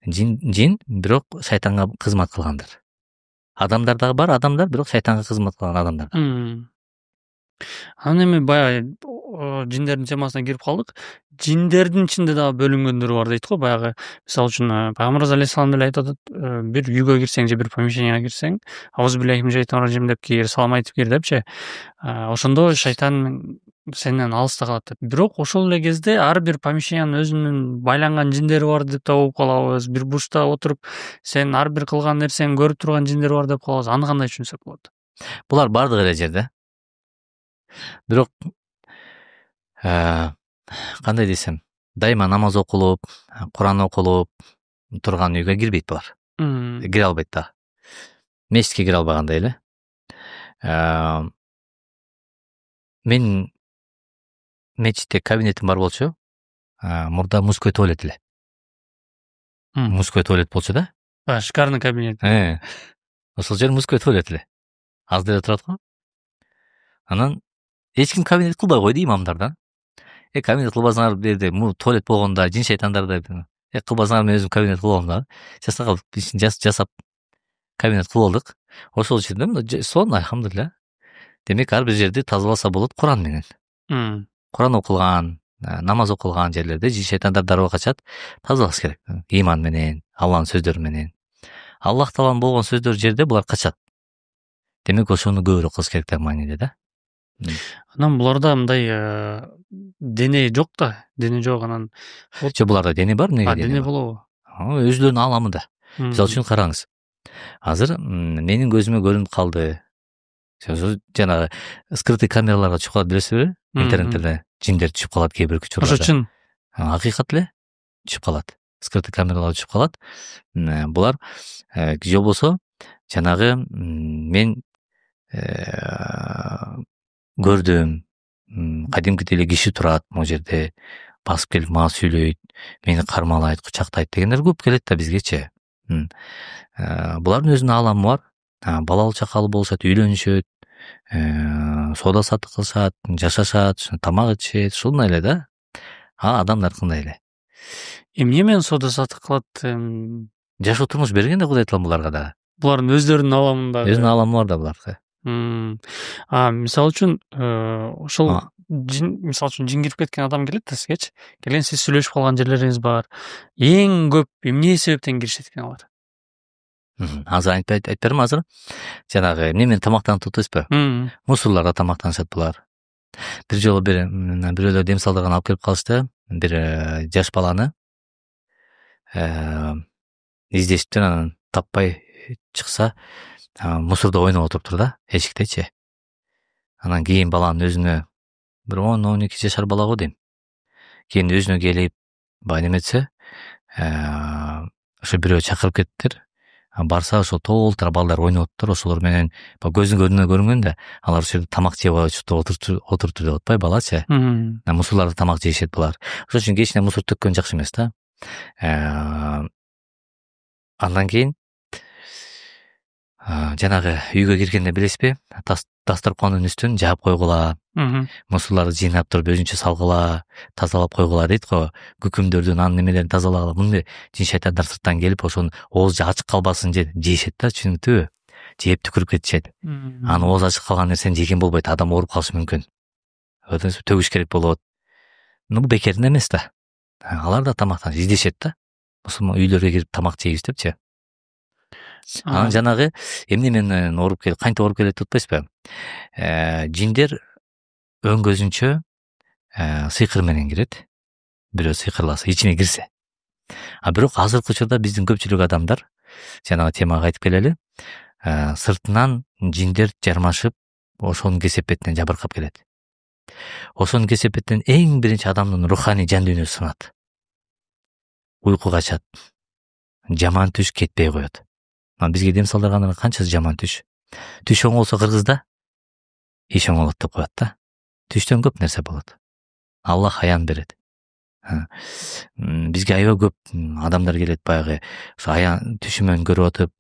Жин бирок шайтанга кызмат кылгандар. Адамдар дагы бар, адамдар бирок шайтанга кызмат кылган адамдар. Анан эми баягы жиндердин темасына кирип калдык. Жиндердин ичинде дагы бөлүнгөндөр бар дейт го. Баягы мисалы үчүн Пайгамбарыбыз алейхиссалам деле айтып атат, бир үйгө кирсең же бир помещенияга кирсең, аузубиллахи мин шайтанир-ражим деп кир, салам айтып кир депчи. Ошондо шайтан сенден алыста калат деп. Бирок ошол эле кезде ар бир помещениянын өзүнүн байланган жиндери бар деп да угуп калабыз. Бир бурчта отуруп, сен ар бир кылган нерсени көрүп турган жиндер бар деп калабыз. Аны кандай түшүнсөк болот? Булар бардыгы эле жерде. Бирок кандай десем, дайыма намаз окулуп, Куран окулуп турган үйгө кирбейт булар. Кире албайт да. Мечитке кире албагандай эле. Мен мечитте кабинетим бар болчу. Мурда мужской туалет эле. Мужской туалет болчу да? Шикарный кабинет. Ошол жер мужской туалет эле. Аз деле турат го. Анан эч ким кабинет кылбай койду имамдардан. кабинет кылбасаңар деди, туалет болгондо жин шейтандар деп. Кылбасаңар мен өзүм кабинет кылып алдым да. Жасап жасап кабинет кылып алдык. Ошол жерде сон алхамдулилля. Демек ар бир жерди тазаласа болот Куран менен. Куран окулган, намаз окулган жерлерде жин шейтандар дароо качат. Тазалаш керек. Иман менен, Алланын сөздөрү менен. Аллах тааланын болгон сөздөр жерде булар качат. Демек ошону көбүрөөк кылыш керек деген мааниде да. Анан буларда мындай дене жок да, дене жок анан. Буларда дене бар, эмнеге дене болобу? Өзүлөрүнүн ааламында. Мисалы үчүн караңыз. Азыр менин көзүмө көрүнүп калды. Жанагы скрытый камераларга түшүп калат, билесизби? Интернетте жиндер түшүп калат кээ бир учурларда. Ошо чын. Акыйкат эле түшүп калат. Скрытый камераларга түшүп калат. Булар же болбосо жанагы мен көрдүм, кадимкидей эле киши турат могу жерде, басып келип мага сүйлөйт, мени кармалайт, кучактайт дегендер көп келет да бизгечи. Булардын өзүнүн ааламы бар. Балалуу чакалуу болушат, үйлөнүшөт, соода саттык кылышат, жашашат, тамак ичишет, ушундай эле да. Адамдар кандай эле? Эмне менен соода саттык кылат? Жашоо турмуш берген да Кудай таалам буларга да. Булардын өздөрүнүн ааламында. Өзүнүн ааламы бар да буларга. Мисалы үчүн ошол жин, мисалы үчүн жин кирип кеткен адам келет да сизгечи. Келген сиз сүйлөшүп калган жерлериңиз бар. Эң көп эмне себептен киришет экен алар? Азыр айтып берем азыр. Жанагы эмне менен тамактанып атпайсызбы? Мусорларда тамактанышат булар. Бир жолу бирөөлөр дем салдырган алып келип калышты. Бир жаш баланы издешиптир, анан таппай чыкса, мусордо ойноп отуруптур да, эшиктечи. Анан кийин баланын өзүнө бир 10-12 жашар бала го дейм. Кийин өзүнө келип, баягы неметсе, ошо бирөө чакырып кетиптир. Барса ошол толтура балдар ойноп отур, ошолор менен көзүнүн көрүнө көрүнгөн да, алар ошол жерде тамак жеп отуруптур деп атпайбы балачы. Мусорларда тамак жешет булар. Ошол үчүн кечине мусор төккөн жакшы эмес да. Андан кийин жанагы үйгө киргенде билесизби, дасторкондун үстүн жаап койгула, мусорларды жыйнап туруп өзүнчө салгыла, тазалап койгула дейт го. Күкүмдөрдү, анын немелерин тазалагыла. Мындай жин шайтандар сырттан келип, ошонун оозу ачык калбасын жейишет да, түшүнүктүүбү? Жеп түкүрүп кетишет. Анын оозу ачык калган нерсени жеген болбойт, адам ооруп калышы мүмкүн. Төгүш керек болот. Бул бекерден эмес да. Алар да тамактан издешет да. Мусулман үйлөргө кирип тамак жейбиз депчи. Анан жанагы эмне менен ооруп келет, кантип ооруп келет деп атпайсызбы? Жиндер өң көзүнчө сыйкыр менен кирет. Бирөө сыйкырласа, ичине кирсе. Бирок азыркы учурда биздин көпчүлүк адамдар, жанагы темага кайтып келели, сыртынан жиндер жармашып, ошонун кесепетинен жабыркап келет. Ошонун кесепетинен эң биринчи адамдын руханий жан дүйнөсү сынат. Уйку качат. Жаман түш кетпей коет. Бизге дем салдыргандар канчасы жаман түш. Түш оңолсо кыргызда иш оңолот деп коет да. Түштөн көп нерсе болот. Аллах аян берет. Бизге аябай көп адамдар келет, баягы ошо аян түшү менен көрүп атып,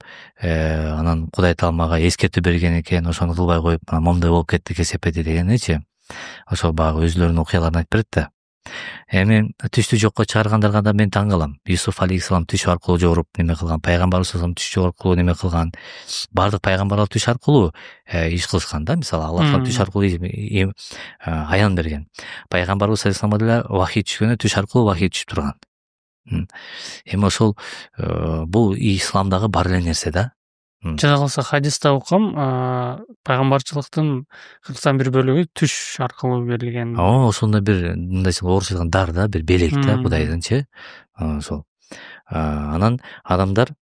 анан Кудай таалам мага эскертүү берген экен, ошону кылбай коюп, момундай болуп кетти кесепети дегеничи. Ошол баягы өзүлөрүнүн окуяларын айтып берет да. Эми түштү жокко чыгаргандарга да мен таң калам. Юсуф алейхиссалам түш аркылуу жогоруп неме кылган, пайгамбарыбыз түш аркылуу неме кылган. Бардык пайгамбарлар түш аркылуу иш кылышкан да. Мисалы Аллах түш аркылуу аян берген. Пайгамбарыбыз алейхиссаламга деле вахий түшкөндө түш аркылуу вахий түшүп турган. Эми ошол бул исламдагы бар эле нерсе да. Жада калса хадисте окугам, пайгамбарчылыктын 41 бөлүгү түш аркылуу берилген. Ошондой бир мындай орусча айтканда дар да, бир белек да Кудайдынчы. Ошол. Анан адамдар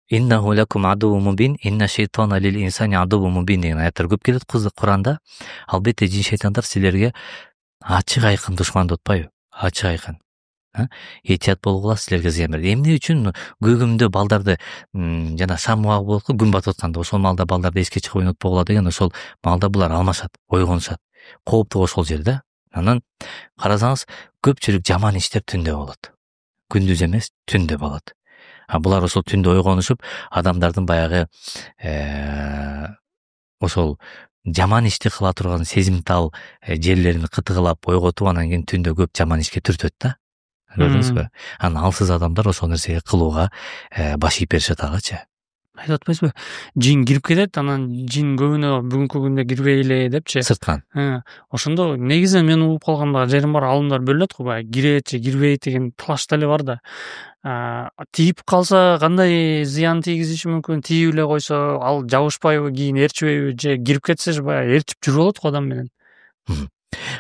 иннаху лакум адуввун мубин, инна шейтана лил инсани адуввун мубин деген аяттар көп келет Куранда. Албетте жин шейтандар силерге ачык айкын душман деп атпайбы? Ачык айкын. Этият болгула, силерге зыян берет. Эмне үчүн көгүмдө балдарды жана шам убагы болот го, күн батып атканда ошол маалда балдарды эске чыгып ойнотпогула деген, ошол маалда булар алмашат, ойгонушат. Кооптуу ошол жерде. Анан карасаңыз, көпчүлүк жаман иштер түндө болот. Күндүз эмес, түндө болот. Булар ошол түндө ойгонушуп, адамдардын баягы ошол жаман ишти кыла турган сезимтал жерлерин кытыгылап ойготуп анан кийин түндө көп жаман ишке түртөт да. Көрдүңүзбү? Анан алсыз адамдар ошол нерсеге кылууга баш ийип беришет агачы. Айтып атпайсызбы? Жин кирип кетет, анан жин көбүнө бүгүнкү күндө кирбейли депчи. Сырттан. Ошондо негизинен мен угуп калган жерим бар, алымдар бөлүнөт го, баягы кирет же кирбейт деген талаш деле бар да. Тийип калса кандай зыян тийгизиши мүмкүн? Тийип эле койсо ал жабышпайбы, кийин ээрчибейби, же кирип кетсе баягы ээрчип жүрүп алат го адам менен.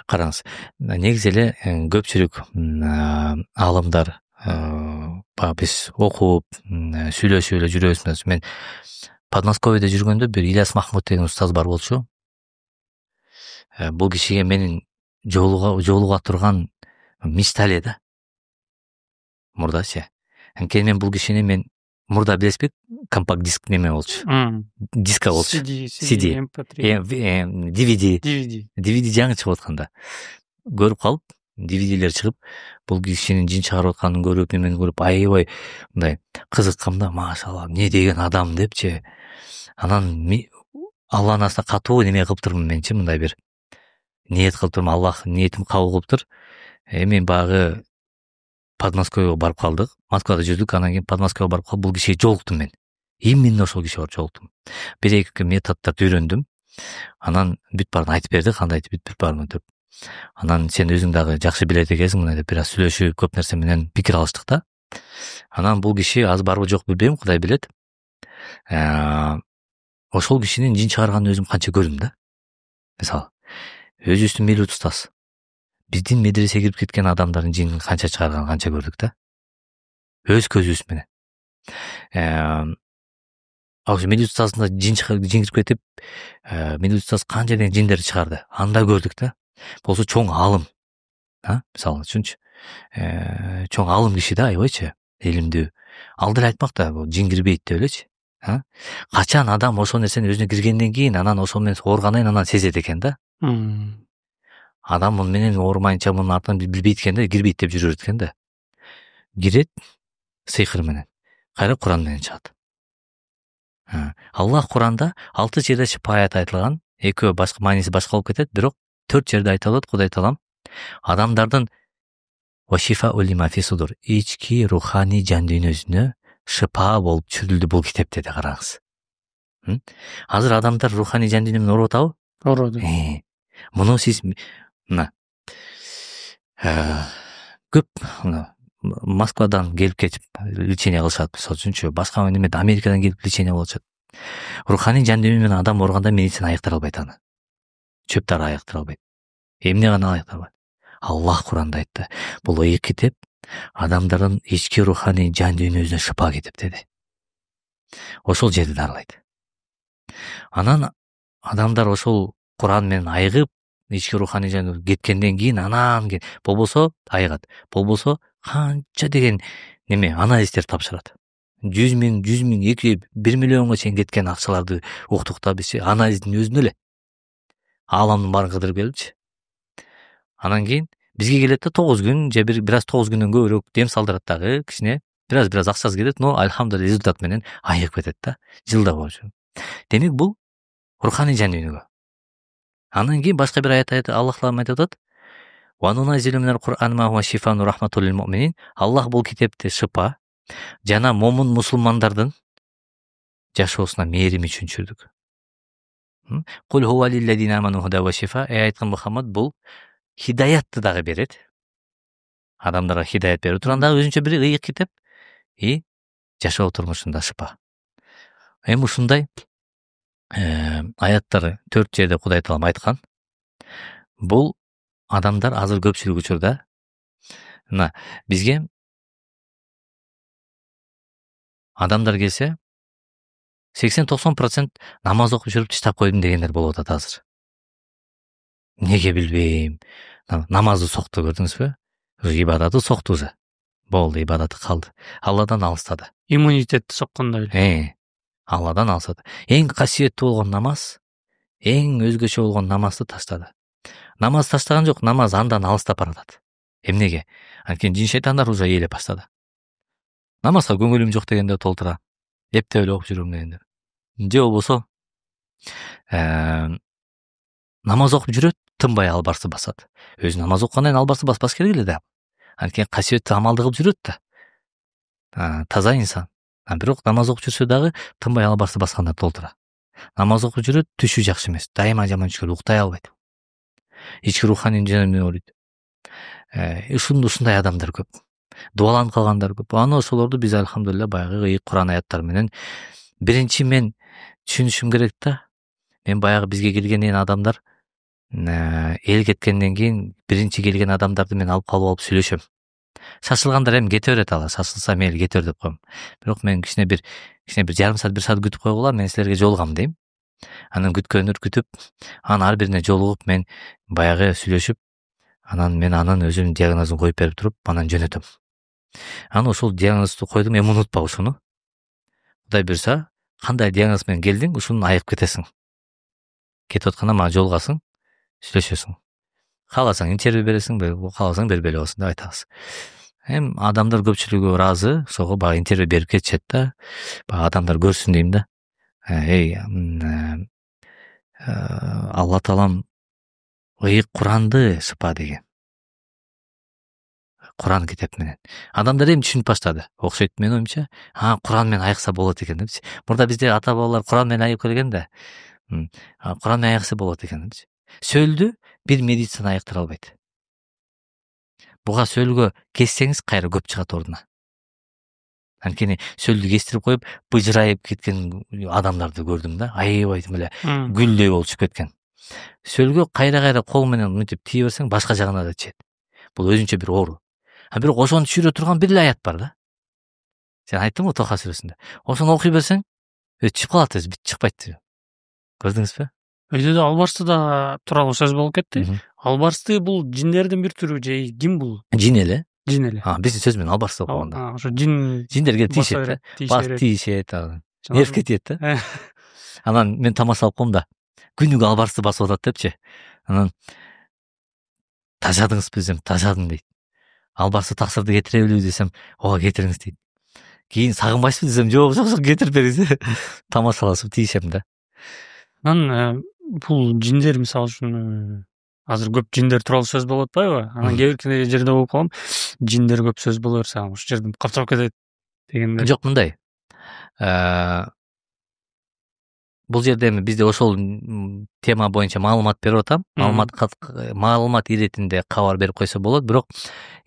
Караңыз, негизи эле көпчүлүк аалымдар биз окуп сүйлөшүп эле жүрөбүз. Мен Подмосковьеде жүргөндө бир Ильяс Махмуд деген устаз бар болчу. Бул кишиге менин жолуга турган мечта эле да. Мурдачы. Анткени мен бул кишини мурда билесизби, компакт диск неме болчу. Диска болчу. CD, MP3, DVD жаңы чыгып атканда көрүп калып, DVD'лер чыгып, бул кишинин жин чыгарып атканын көрүп, немени көрүп, аябай мындай кызыккам да, машалла, эмне деген адам депчи. Анан Алланын астына катуу неме кылып турмун менчи, мындай бир ниет кылып турмун, Аллах ниетим кабыл кылыптыр. Эми багы Подмосковьеге барып калдык. Москвада жүрдүк, анан кийин Подмосковьеге барып калып, бул кишиге жолуктум мен. Именно ошол кишиге жолуктум. Бир-эки методдорду үйрөндүм. Анан бүт баарын айтып берди, кандай бүтүп баарын деп. Анан сен өзүң дагы жакшы билет экенсиң, мына деп бир аз сүйлөшүп, көп нерсе менен пикир алыштык да. Анан бул киши аз барбы жок билбейм, Кудай билет. Ошол кишинин жин чыгарганын өзүм канча көрдүм да. Мисалы, өзүбүздүн милют устаз. Биздин медресеге кирип кеткен адамдардын жинин канча чыгарганын канча көрдүк да. Өз көзүбүз менен. Ошо милют устазында жин кирип кетип, милют устаз канча деген жиндерди чыгарды. Анда көрдүк да. Болсо чоң алым. Мисалы үчүнчү. Чоң алым киши да, аябайчы, илимдүү. Ал деле айтмак да, бул жин кирбейт деп элечи. Качан адам ошол нерсени өзүнө киргенден кийин, анан ошол менен оорганайын, анан сезет экен да. Адам муну менен оорумайынча мунун артынан билбейт экен да, кирбейт деп жүрөт экен да. Кирет сыйкыр менен, кайра Куран менен чыгат. Аллах Куранда 6 жерде шифа аят айтылган, экөө башка мааниси башка болуп кетет, бирок 4 жерде айтылат. Кудай Таалам адамдардын вашифа улима фисудур, ички руханий жан дүйнөсүнө шифа болуп чүрүлдү бул китеп деди. Караңыз. Азыр адамдар руханий жан дүйнө менен ооруп атабы? Ооруду. Муну сиз көп Москвадан келип кетип лечение кылышат, мисалы үчүнчү, башка немеде Америкадан келип лечение болушат. Руханий жан дүйнө менен адам ооруганда медицина айыктыра албайт аны. Чөп дары айыктыра албайт. Эмне гана айыктыра албайт. Аллах Куранда айтты. Бул китеп адамдардын ички руханий жан дүйнөсүнө шифа китеп деди. Ошол жерди дарылайт. Анан адамдар ошол Куран менен айыгып, ички руханий жан кеткенден кийин анан болбосо айыгат. Болбосо канча деген неме анализдер тапшырат. 100 миң, 2, 1 миллионго чейин кеткен акчаларды уктук да биз анализдин өзүнө эле. Ааламдын баарын кыдырып келипчи. Анан кийин бизге келет да 9 күн же бир аз 9 күндөн көбүрөөк дем салдырат дагы кичине. Бир аз акчасы кетет, но алхамдулилла результат менен айыгып кетет да. Жылда болчу. Демек бул руханий жан дүйнөгө. Анан кийин башка бир аят Аллах Таала айтып атат. Аллах бул китепти шифа жана момун мусулмандардын жашоосуна мээрим үчүн түшүрдүк. Кул хува лиллазина аману худа ва шифа. Айткан Мухаммад бул хидаятты дагы берет. Адамдарга хидаят берип турганда өзүнчө бир ыйык китеп и жашоо турмушунда шифа. Эми ушундай аяттар 4 жерде Кудай Таалам айткан. Бул адамдар азыр көпчүлүк учурда бизге адамдар келсе 80-90% намаз окуп жүрүп таштап койдум дегендер болуп атат азыр. Неге билбейм. Намазды сокту, көрдүңүзбү? Ибадаты сокту уже. Болду, ибадаты калды. Алладан алыстады. Иммунитетти соккондой. Алладан алыстады. Эң касиеттүү болгон намаз, эң өзгөчө болгон намазды таштады. Намаз таштаган жок, намаз андан алыстап баратат. Эмнеге? Анткени жин шейтандар уже ээлеп баштады. Намазга көңүлүм жок дегенде толтура. Эптеп эле окуп жүрөм дегендер. Же болбосо намаз окуп жүрөт, тынбай албарсы басат. Өзү намаз окугандан албарсы баспас керек эле да. Анткени касиеттүү амалды кылып жүрөт да. Таза инсан. Бирок намаз окуп жүрсө дагы тынбай албарсы баскандар толтура. Намаз окуп жүрөт, түшү жакшы эмес. Дайыма жаман түш көрөт, уктай албайт. Ички руханий жөнүндө ойлойт. Ушундай адамдар көп. Дуаланып калгандар көп. Аны ошолорду биз алхамдулилля баягы Куран аяттар менен биринчи мен түшүнүшүм керек да. Мен баягы бизге келген адамдар эл кеткенден кийин биринчи келген адамдарды мен алып калып сүйлөшөм. Шашылгандар эми кете берет, ала шашылса мейли кете бер деп коем. Бирок мен кичине бир жарым саат, 1 саат күтүп койгула, мен силерге жолугам дейм. Анан күтүп, анан ар бирине жолугуп мен баягы сүйлөшүп, анан мен анын өзүнүн диагнозун коюп берип туруп, анан жөнөтөм. Анан ошол диагнозду койдум, эми унутпа ушуну. Кудай буйрса, кандай диагноз менен келдиң, ушуну айыгып кетесиң. Кетип атканда мага жолугасың, сүйлөшөсүң. Кааласаң интервью бересиң, кааласаң бербей эле койсуң деп айтабыз. Эми адамдар көпчүлүгү ыраазы, ошого баягы интервью берип кетишет да. Баягы адамдар көрсүн дейм да. Алла таалам ыйык Куранды шыпа деген. Куран китеп менен. Адамдар эми түшүнүп баштады. Окшойт менин оюмча. Куран менен айыкса болот экен депчи. Мурда бизде ата бабалар Куран менен айыгып келген да. Куран менен айыкса болот экен депчи. Сөөлдү бир медицина айыктыра албайт. Буга сөөлгө кессеңиз кайра көп чыгат ордуна. Анткени сөөлдү кестирип коюп, быжырайып кеткен адамдарды көрдүм да. Аябай эле гүлдөй болуп чыгып кеткен. Сөөлгө кайра кол менен мынтип тие берсең, башка жагына да тиет. Бул өзүнчө бир оору. Бирок ошону түшүрө турган бир эле аят бар да. Сен айттың го Тоха сүрөсүндө. Ошону окуй берсең, чыгып калат өзү, чыкпайт. Көрдүңүзбү? Өйдө да албарстыда тууралуу сөз болуп кетти. Албарсты бул жиндердин бир түрү же ким бул? Жин эле. Жин эле. Биздин сөз менен албарсы окуганда. Ошо жиндерге тиешет, тиешет, нервке тиет да. Анан мен тамак салып коем да. Күнүгө албарсы басып атат депчи. Анан тажадыңызбы десем, тажадым дейт. Албарсы таксырды кетиребилби десем, ооба кетириңиз дейт. Кийин сагынбайсызбы десем, жок кетирип бериңиз. Тамак саласып тийишем да. Анан бул жиндер мисалы үчүн азыр көп жиндер тууралуу сөз болуп атпайбы? Анан кээ бир жерде болуп калам, жиндер көп сөз боло берсе, ошол жерден каптап кетет дегенде. Жок, мындай. Бул жерде эми бизде ошол тема боюнча маалымат берип атам. Маалымат иретинде кабар берип койсо болот, бирок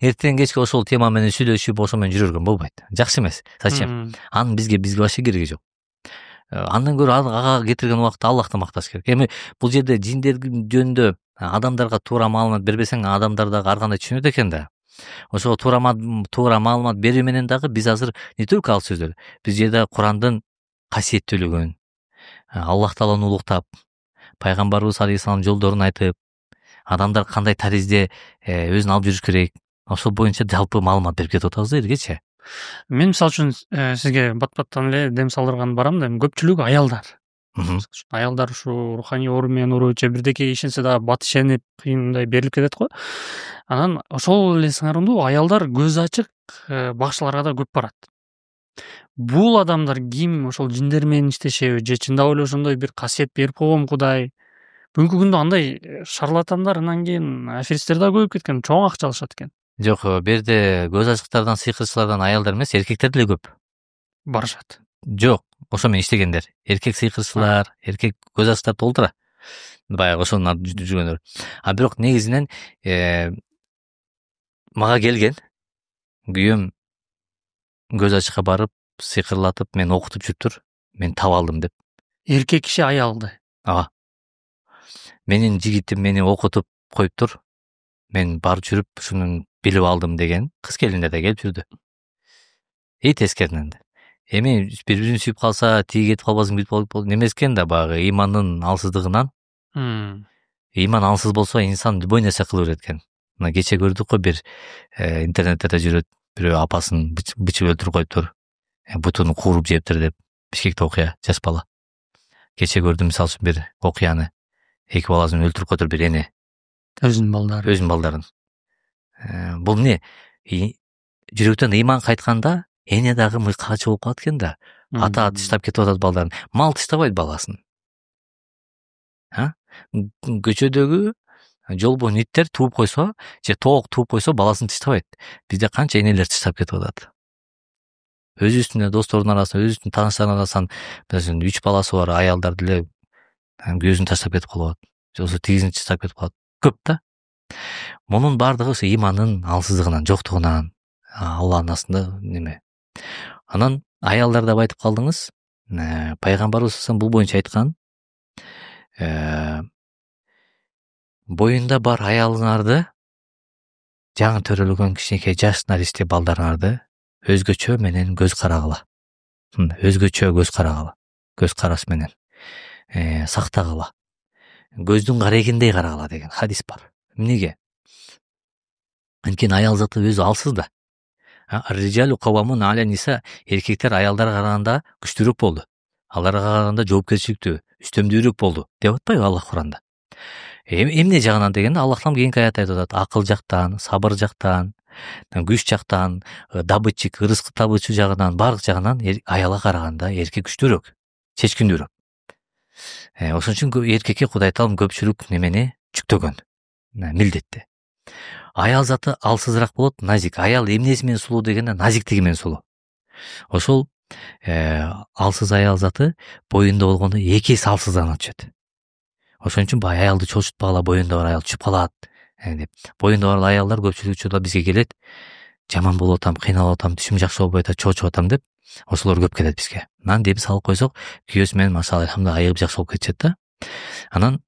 эртең кечке ошол тема менен сүйлөшүп, ошо менен жүрөргөн болбойт. Жакшы эмес. Зачем? Анын бизге вообще кереги жок. Андан көрө ага кетирген убакытта Аллахты макташ керек. Эми бул жерде жиндер жөнүндө адамдарга туура маалымат бербесең, адамдар дагы ар кандай түшүнөт экен да. Ошого туура маалымат берүү менен дагы биз азыр не только ал сөздөр, биз жерде Курандын касиеттүүлүгүн, Аллах Тааланы улуктап, пайгамбарыбыз алейхисалам жолдорун айтып, адамдар кандай таризде өзүн алып жүрүш керек, ошол боюнча жалпы маалымат берип кетип атабыз да элгечи. Мен мисалы үчүн сизге бат-баттан эле дем салдырган барам да, көпчүлүгү аялдар. Аялдар ушу руханий оору менен ооруучу бирдеке ишенсе дагы бат ишенип кыйындай берилип кетет го. Анан ошол эле сыңарындуу аялдар көзү ачык бакчыларга да көп барат. Бул адамдар ким, ошол жиндер менен иштешеби же чындап эле ошондой бир касиет берип койгон Кудай? Бүгүнкү күндө андай шарлатандар, анан кийин аферисттер да көбөйүп кеткен, чоң акча алышат экен. Жок, бу жерде көз ачыктардан, сыйкырчылардан аялдар эмес, эркектер деле көп барышат. Жок, ошо менен иштегендер. Эркек сыйкырчылар, эркек көз ачыктар толтура. Баягы ошонун артынан жүргөндөр. Бирок негизинен мага келген күйөөм көз ачыкка барып, сыйкырлатып, мен окутуп жүрүптүр. Мен таап алдым деп. Эркек киши аялды. Менин жигитим мени окутуп коюптур. Мен барып жүрүп, ушуну билип алдым деген кыз келиндер да келип жүрдү. Тескеринен. Эми бири-бирин сүйүп калса, тиги кетип калбасын билип болот. Немес экен да, баягы имандын алсыздыгынан. Иман алсыз болсо инсан любой нерсе кыла берет экен. Мына кече көрдүк го, бир интернетте жүрөт, бирөө апасын бычып өлтүрүп коюптур. Бутун кууруп жептир деп. Бишкекте окуя, жаш бала. Кече көрдүм мисалы үчүн бир окуяны. Эки баласын өлтүрүп коюптур бир эне. Өзүнүн балдарын. Бул эмне? Жүрөктөн иман кайтканда эне дагы мыйкачы болуп калат экен да. Ата тыштап кетип атат балдарын. Мал тыштабайт баласын. көчөдөгү жолбон иттер тууп койсо же тоок тууп койсо баласын тыштабайт. Бизде канча энелер тыштап кетип атат. Өзүбүздүн достордун арасында, өзүбүздүн тааныштардын арасынан 3 баласы бар аялдар деле көзүн таштап кетип калат. Же болбосо тигизин таштап кетип калат. Көп да. Мунун баардыгы ошо имандын алсыздыгынан, жоктугунан, Алланын астында неме. Анан аялдарды айтып калдыңыз. Пайгамбарыбыз бул боюнча айткан. Боюнда бар аялыңарды, жаңы төрөлгөн кичинекей жаш наристе балдарыңарды өзгөчө менен көз карагыла. Өзгөчө көз карагыла. Көз караш менен сактагыла. Көздүн карегиндей карагыла деген хадис бар. Эмнеге? Анткени аял заты өзү алсыз да. Ар-риджалу каввамун аля ниса, эркектер аялдарга караганда күчтүүрөөк болду. Аларга караганда жоопкерчиликтүү, үстөмдүүрөөк болду деп атпайбы Аллах Куранда? Эмне жагынан дегенде Аллах таала кийинки аятта айтып атат. Акыл жактан, сабыр жактан, күч жактан, добытчик, рызык табуучу жагынан, бардык жагынан аялга караганда эркек күчтүүрөөк, чечкиндүүрөөк. Ошон үчүн эркекке Кудай таалам көпчүлүк немени жүктөгөн, милдетти. Аял заты алсызыраак болот, назик. Аял эмнеси менен сулуу дегенде назиктиги менен сулуу. Ошол алсыз аял заты боюнда болгондо 2 эсе алсызданып түшөт. Ошон үчүн бай аялды чочутпагыла, боюнда бар аял түшүп калат деп. Боюнда бар аялдар көпчүлүк учурда бизге келет. Жаман болуп атам, кыйналып атам, түшүм жакшы болбой атат, чочуп атам деп. Ошолор көп келет бизге. Анан деп салып койсок, күйөөсү менен машалла алхамдулилlah айыгып жакшы болуп кетишет да. Анан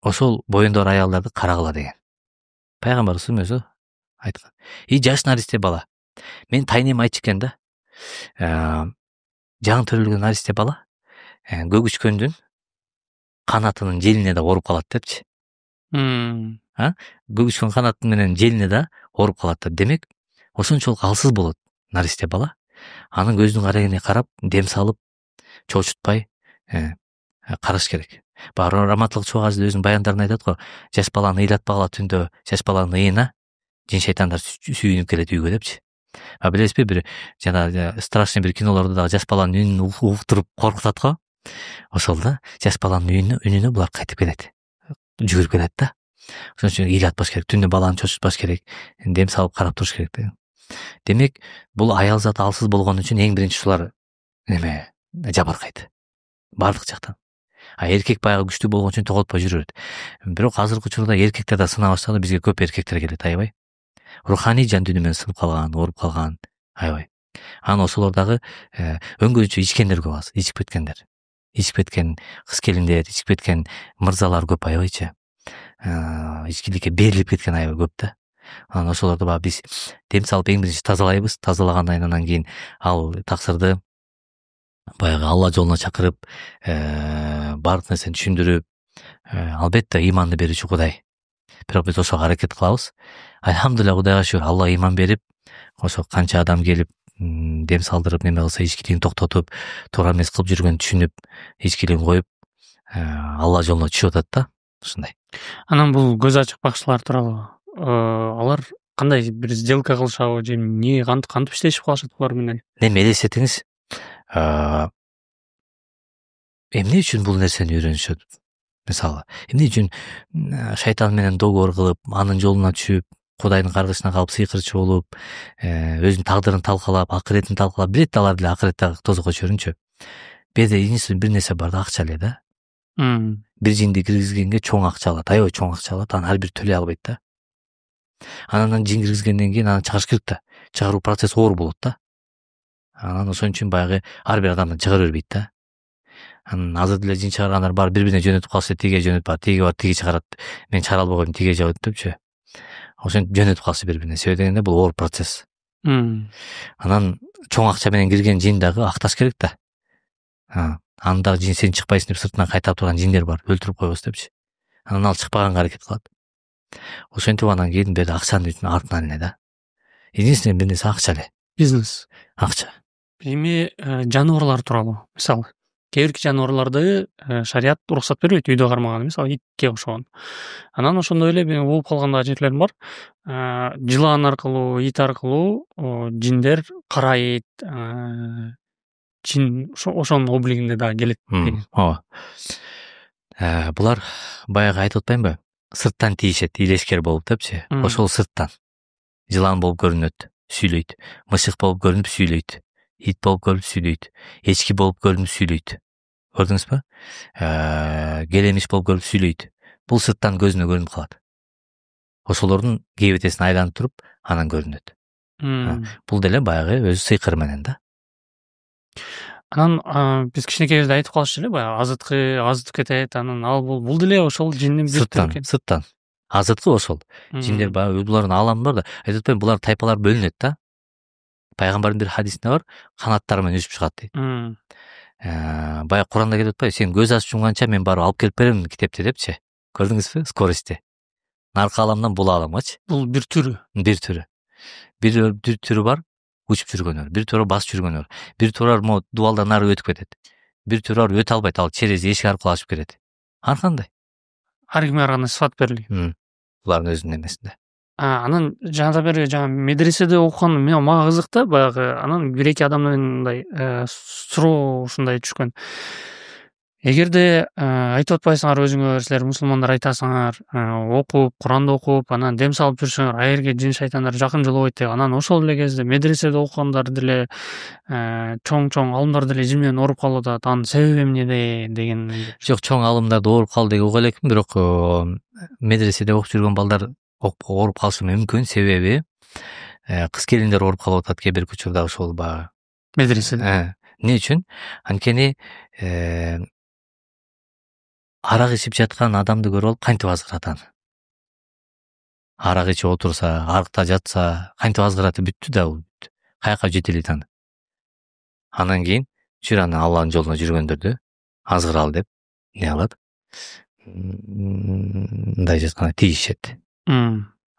ошол боюнда бар аялдарды карагыла деген. Пайгамбарыбыз өзү айткан. Жаш наристе бала. Мен тайнем айтчу экен да. Жаңы төрөлгөн наристе бала көгүчкөндүн канатынын желине да ооруп калат депчи. Көгүчкөн канаты менен желине да ооруп калат деп. Демек, ошончолук алсыз болот наристе бала. Анын көздүн карегине карап, дем салып, чочутпай караш керек. Баары Раматылык Чубагазы өзүнүн баяндарында айтат го, жаш баланы ыйлатпагыла түндө, жаш баланын ыйына жин шейтандар сүйүнүп келет үйгө депчи. Билесизби, бир жана страшный бир кинолордо дагы жаш баланын үнүн уктуруп коркутат го. Ошол да жаш баланын үнүнө булар кайтып келет. Жүгүрүп келет да. Ошон үчүн ыйлатпаш керек, түндө баланы чочутпаш керек, дем салып карап туруш керек деген. Демек, бул аял заты алсыз болгон үчүн эң биринчи ушулар жабыркайт. Бардык жактан. Эркек баягы күчтүү болгон үчүн тоготпой жүрөт. Бирок азыркы учурда эркектер да сына баштады, бизге көп эркектер келет, аябай. Руханий жан дүйнө менен сынып калган, ооруп калган, аябай. Анан ошолор дагы өңгөнчө ичкендер көп аз, ичип кеткендер. Ичип кеткен кыз келиндер, ичип кеткен мырзалар көп аябайчы. Ичкиликке берилип кеткен аябай көп да. Анан ошолорду баягы биз дем салып эң биринчи тазалайбыз. Тазалагандан кийин ал таксырды баягы Алла жолуна чакырып, баардык нерсени түшүндүрүп, албетте иманды берүүчү Кудай. Бирок биз ошого аракет кылабыз. Алхамдулилlah, Кудайга шүгүр, Алла иман берип, ошо канча адам келип дем салдырып, неме кылса, ичкилигин токтотуп, туура эмес кылып жүргөнүн түшүнүп, ичкилигин коюп, Алла жолуна түшүп атат да. Ушундай. Анан бул көз ачык бакчылар тууралуу, алар кандай бир сделка кылышабы же эмне, кантип иштешип калышат булар менен? Эми элестетиңиз, эмне үчүн бул нерсени үйрөнүшөт? Мисалы, эмне үчүн шайтан менен договор кылып, анын жолуна түшүп, Кудайдын каргышына калып, сыйкырчы болуп, өзүнүн тагдырын талкалап, акыретин талкалап, билет алар деле акыретте тозокко түшөрүнчү. Бизде единственный бир нерсе бар да, акча эле да. Бир жинди киргизгенге чоң акча алат, аябай чоң акча алат, аны ар бир төлөй албайт да. Анан жин киргизгенден кийин аны чыгарыш керек да. Чыгаруу процесси оор болот да. Анан ошон үчүн баягы ар бир адамды чыгара бербейт да. Анан азыр деле жин чыгаргандар бар, бири-бирине жөнөтүп калышты, тиге жөнөтүп бар, тиги бар, тиги чыгарат. Мен чыгара албай койдум, тиге жөнөт депчи. Ошентип жөнөтүп калышты бири-бирине. Себеби дегенде бул оор процесс. Анан чоң акча менен кирген жин дагы акташ керек да. Анда жин сен чыкпайсың деп сыртынан кайтап турган жиндер бар, өлтүрүп койбос депчи. Анан ал чыкпаганга аракет кылат. Ошентип анан кийин бери акчанын артынан эле да. Единственный бир нерсе акча эле. Бизнес. Акча. Эми жаныбарлар тууралуу. Мисалы, кээ бир жаныбарларды шарият уруксат бербейт үйдө кармаган, мисалы итке окшогон. Анан ошондой эле мен болуп калган жерлерим бар. Жылан аркылуу, ит аркылуу жиндер карайт, жин ошонун облигинде дагы келет деген. Ооба. Булар баягы айтып атпаймынбы? Сырттан тийишет, илескер болуп депчи. Ошол сырттан. Жылан болуп көрүнөт, сүйлөйт. Мышык болуп көрүнүп сүйлөйт. Ит болуп көрүнүп сүйлөйт. Эчки болуп көрүнүп сүйлөйт. Көрдүңүзбү? Келемиш болуп көрүнүп сүйлөйт. Бул сырттан көзүнө көрүнүп калат. Ошолордун кебетесин айланып туруп, анан көрүнөт. Бул деле баягы өзү сыйкыр менен да. Анан биз кичинекейибизде айтып калышчу эле баягы азытып кетет, анан ал бул деле ошол жиндин бир түрү экен. Сырттан. Азыркы ошол. Жиндер баягы булардын аламы бар да. Айтып атпаймынбы, булар тайпалар бөлүнөт да. Пайгамбардын бир хадисинде бар, канаттары менен үсүп чыгат дейт. Баягы Куранда келип атпайбы, сен көз ачып жумганча мен барып алып келип берем китепти депчи. Көрдүңүзбү? Скоростьте. Наркы аламдан бул аламгачы. Бул бир түрү. Бир түрү бар, учуп жүргөнөр. Бир түрү басып жүргөнөр. Бир түрү мо дубалдан нары өтүп кетет. Бир түрү өтө албайт, ал через эшик аркылуу ашып кирет. Ар кандай? Ар кимге ар кандай сыфат берилген. Булардын өзүнүн эмесинде. Анан жаңы медреседе окуган мага кызык да, баягы анан бир эки адам менен мындай суроо ушундай түшкөн. Эгерде айтып атпайсыңар өзүңөр, силер мусулмандар айтасыңар, окуп, Куранды окуп, анан дем салып жүрсөңөр, аерге жин шайтандар жакын жолобойт деп, анан ошол эле кезде медреседе окугандар деле чоң алымдар деле жин менен ооруп калып атат, анын себеби эмнеде деген. Жок, чоң алымдарды ооруп калды деп уга элекмин, бирок медреседе окуп жүргөн балдар ооруп калышы мүмкүн. Себеби кыз келиндер ооруп калып атат кээ бир учурда ошол баягы медреседе. Эмне үчүн? Анткени арак ичип жаткан адамды көрүп алып кантип азгырат аны. Арак ичип отурса, арыкта жатса, кантип азгырат, бүттү да бул. Каяка жете элейт аны. Анан кийин жүр аны Алланын жолуна жүргөндөрдү азгыралы деп не алат? Мындай жатканда тийишет.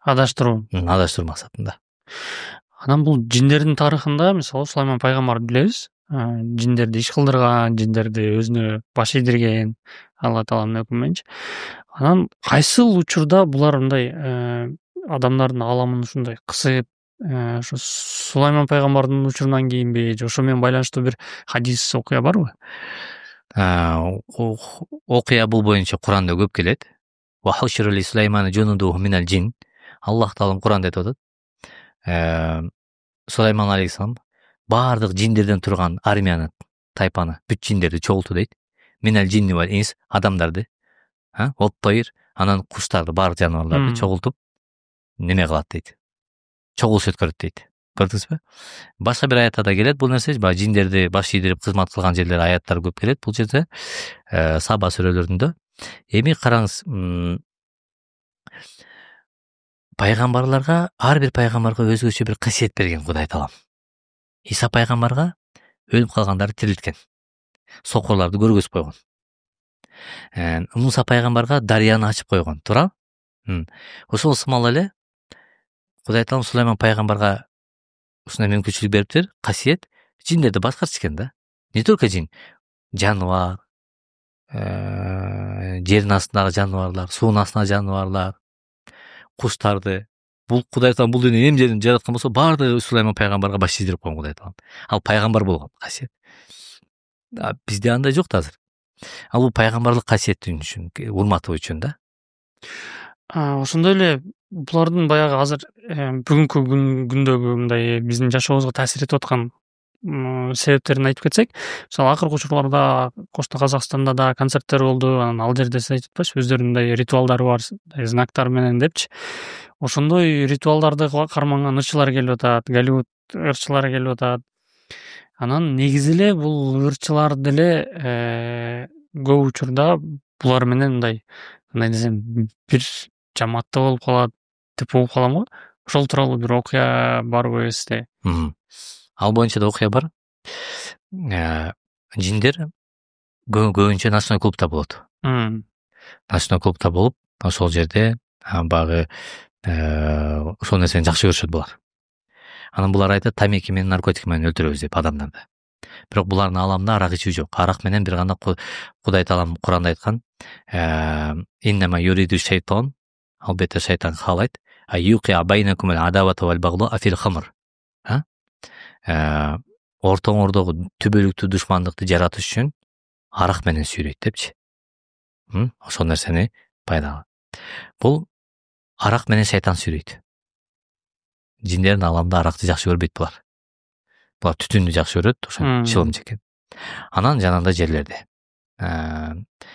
Адаштыруу максатында. Анан бул жиндердин тарыхында, мисалы Сулайман пайгамбарды билебиз. Жиндерди иш кылдырган, жиндерди өзүнө баш ийдирген Алла Тааланын өкүмү мененчи. Анан кайсыл учурда булар мындай адамдардын аламын ушундай кысып, ошо Сулайман пайгамбардын учурунан кийинби, же ошо менен байланыштуу бир хадис окуя барбы? Окуя бул боюнча Куранда көп келет. Ва хушира ли Сулаймана жунудуху минал джин. Аллах Таалам Куранда айтып атат. Сулайман алейхиссалам бардык жиндерден турган армияны, тайпаны, бүт жиндерди чогулту дейт. Минал джинни вал инс, адамдарды, оттойр, анан куштарды, бардык жаныбарларды чогултуп неме кылат дейт. Чогулуш өткөрөт дейт. Көрдүңүзбү? Башка бир аятта да келет бул нерсе, баягы жиндерди баш ийдирип кызмат кылган жерлер, аяттар көп келет бул жерде. Саба сүрөлөрүндө. Эми караңыз, пайгамбарларга, ар бир пайгамбарга өзгөчө бир касиет берген Кудай Таалам. Иса пайгамбарга өлүп калгандарды тирилткен. Сокурларды көргөзүп койгон. Муса пайгамбарга дарыяны ачып койгон, туура? Ошол сымал эле Кудай Таалам Сулайман пайгамбарга ушундай мүмкүнчүлүк бериптир, касиет, жиндерди башкарчу экен да. Не только жин, жаныбар, жердин астындагы жаныбарлар, суунун астындагы жаныбарлар, куштарды. Бул Кудай Таалам бул дүйнөнү эм жерин жараткан болсо, баардыгы Сулайман пайгамбарга баш ийдирип койгон Кудай Таалам. Ал пайгамбар болгон касиет. Бизде андай жок да азыр. Ал бул пайгамбарлык касиети үчүн, урматы үчүн да. Ошондой эле булардын баягы азыр бүгүнкү күндөгү мындай биздин жашообузга таасир этип аткан себептерин айтып кетсек, мисалы акыркы учурларда Кошто Казакстанда да концерттер болду, анан ал жерде сиз айтып атпайсызбы, өздөрүнүн мындай ритуалдары бар, знактар менен депчи. Ошондой ритуалдарды карманган ырчылар келип атат, Голливуд ырчылары келип атат. Анан негизи эле бул ырчылар деле көп учурда булар менен мындай десем бир жамаатта болуп калат деп угуп калам го. Ошол тууралуу бир окуя барбы сизде? Ал боюнча да окуя бар. Жиндер көбүнчө ночной клубта болот. Ночной клубта болуп, ошол жерде багы ошол нерсени жакшы көрүшөт булар. Анан булар айтат, тамеки менен, наркотик менен өлтүрөбүз деп адамдарды. Бирок булардын аламында арак ичүү жок. Арак менен бир гана Кудай Таалам Куранда айткан, иннама юриду шайтан, албетте шайтан каалайт, айюқи байнакум ал-адавата вал-багда фил хамр. ортоңордогу түбөлүктүү душмандыкты жаратыш үчүн арак менен сүйрөйт депчи. Ошол нерсени пайдаланат. Бул арак менен шайтан сүйрөйт. Жиндердин аламында аракты жакшы көрбөйт булар. Булар түтүндү жакшы көрөт, ошо чылым чекет. Анан жанагындай жерлерде.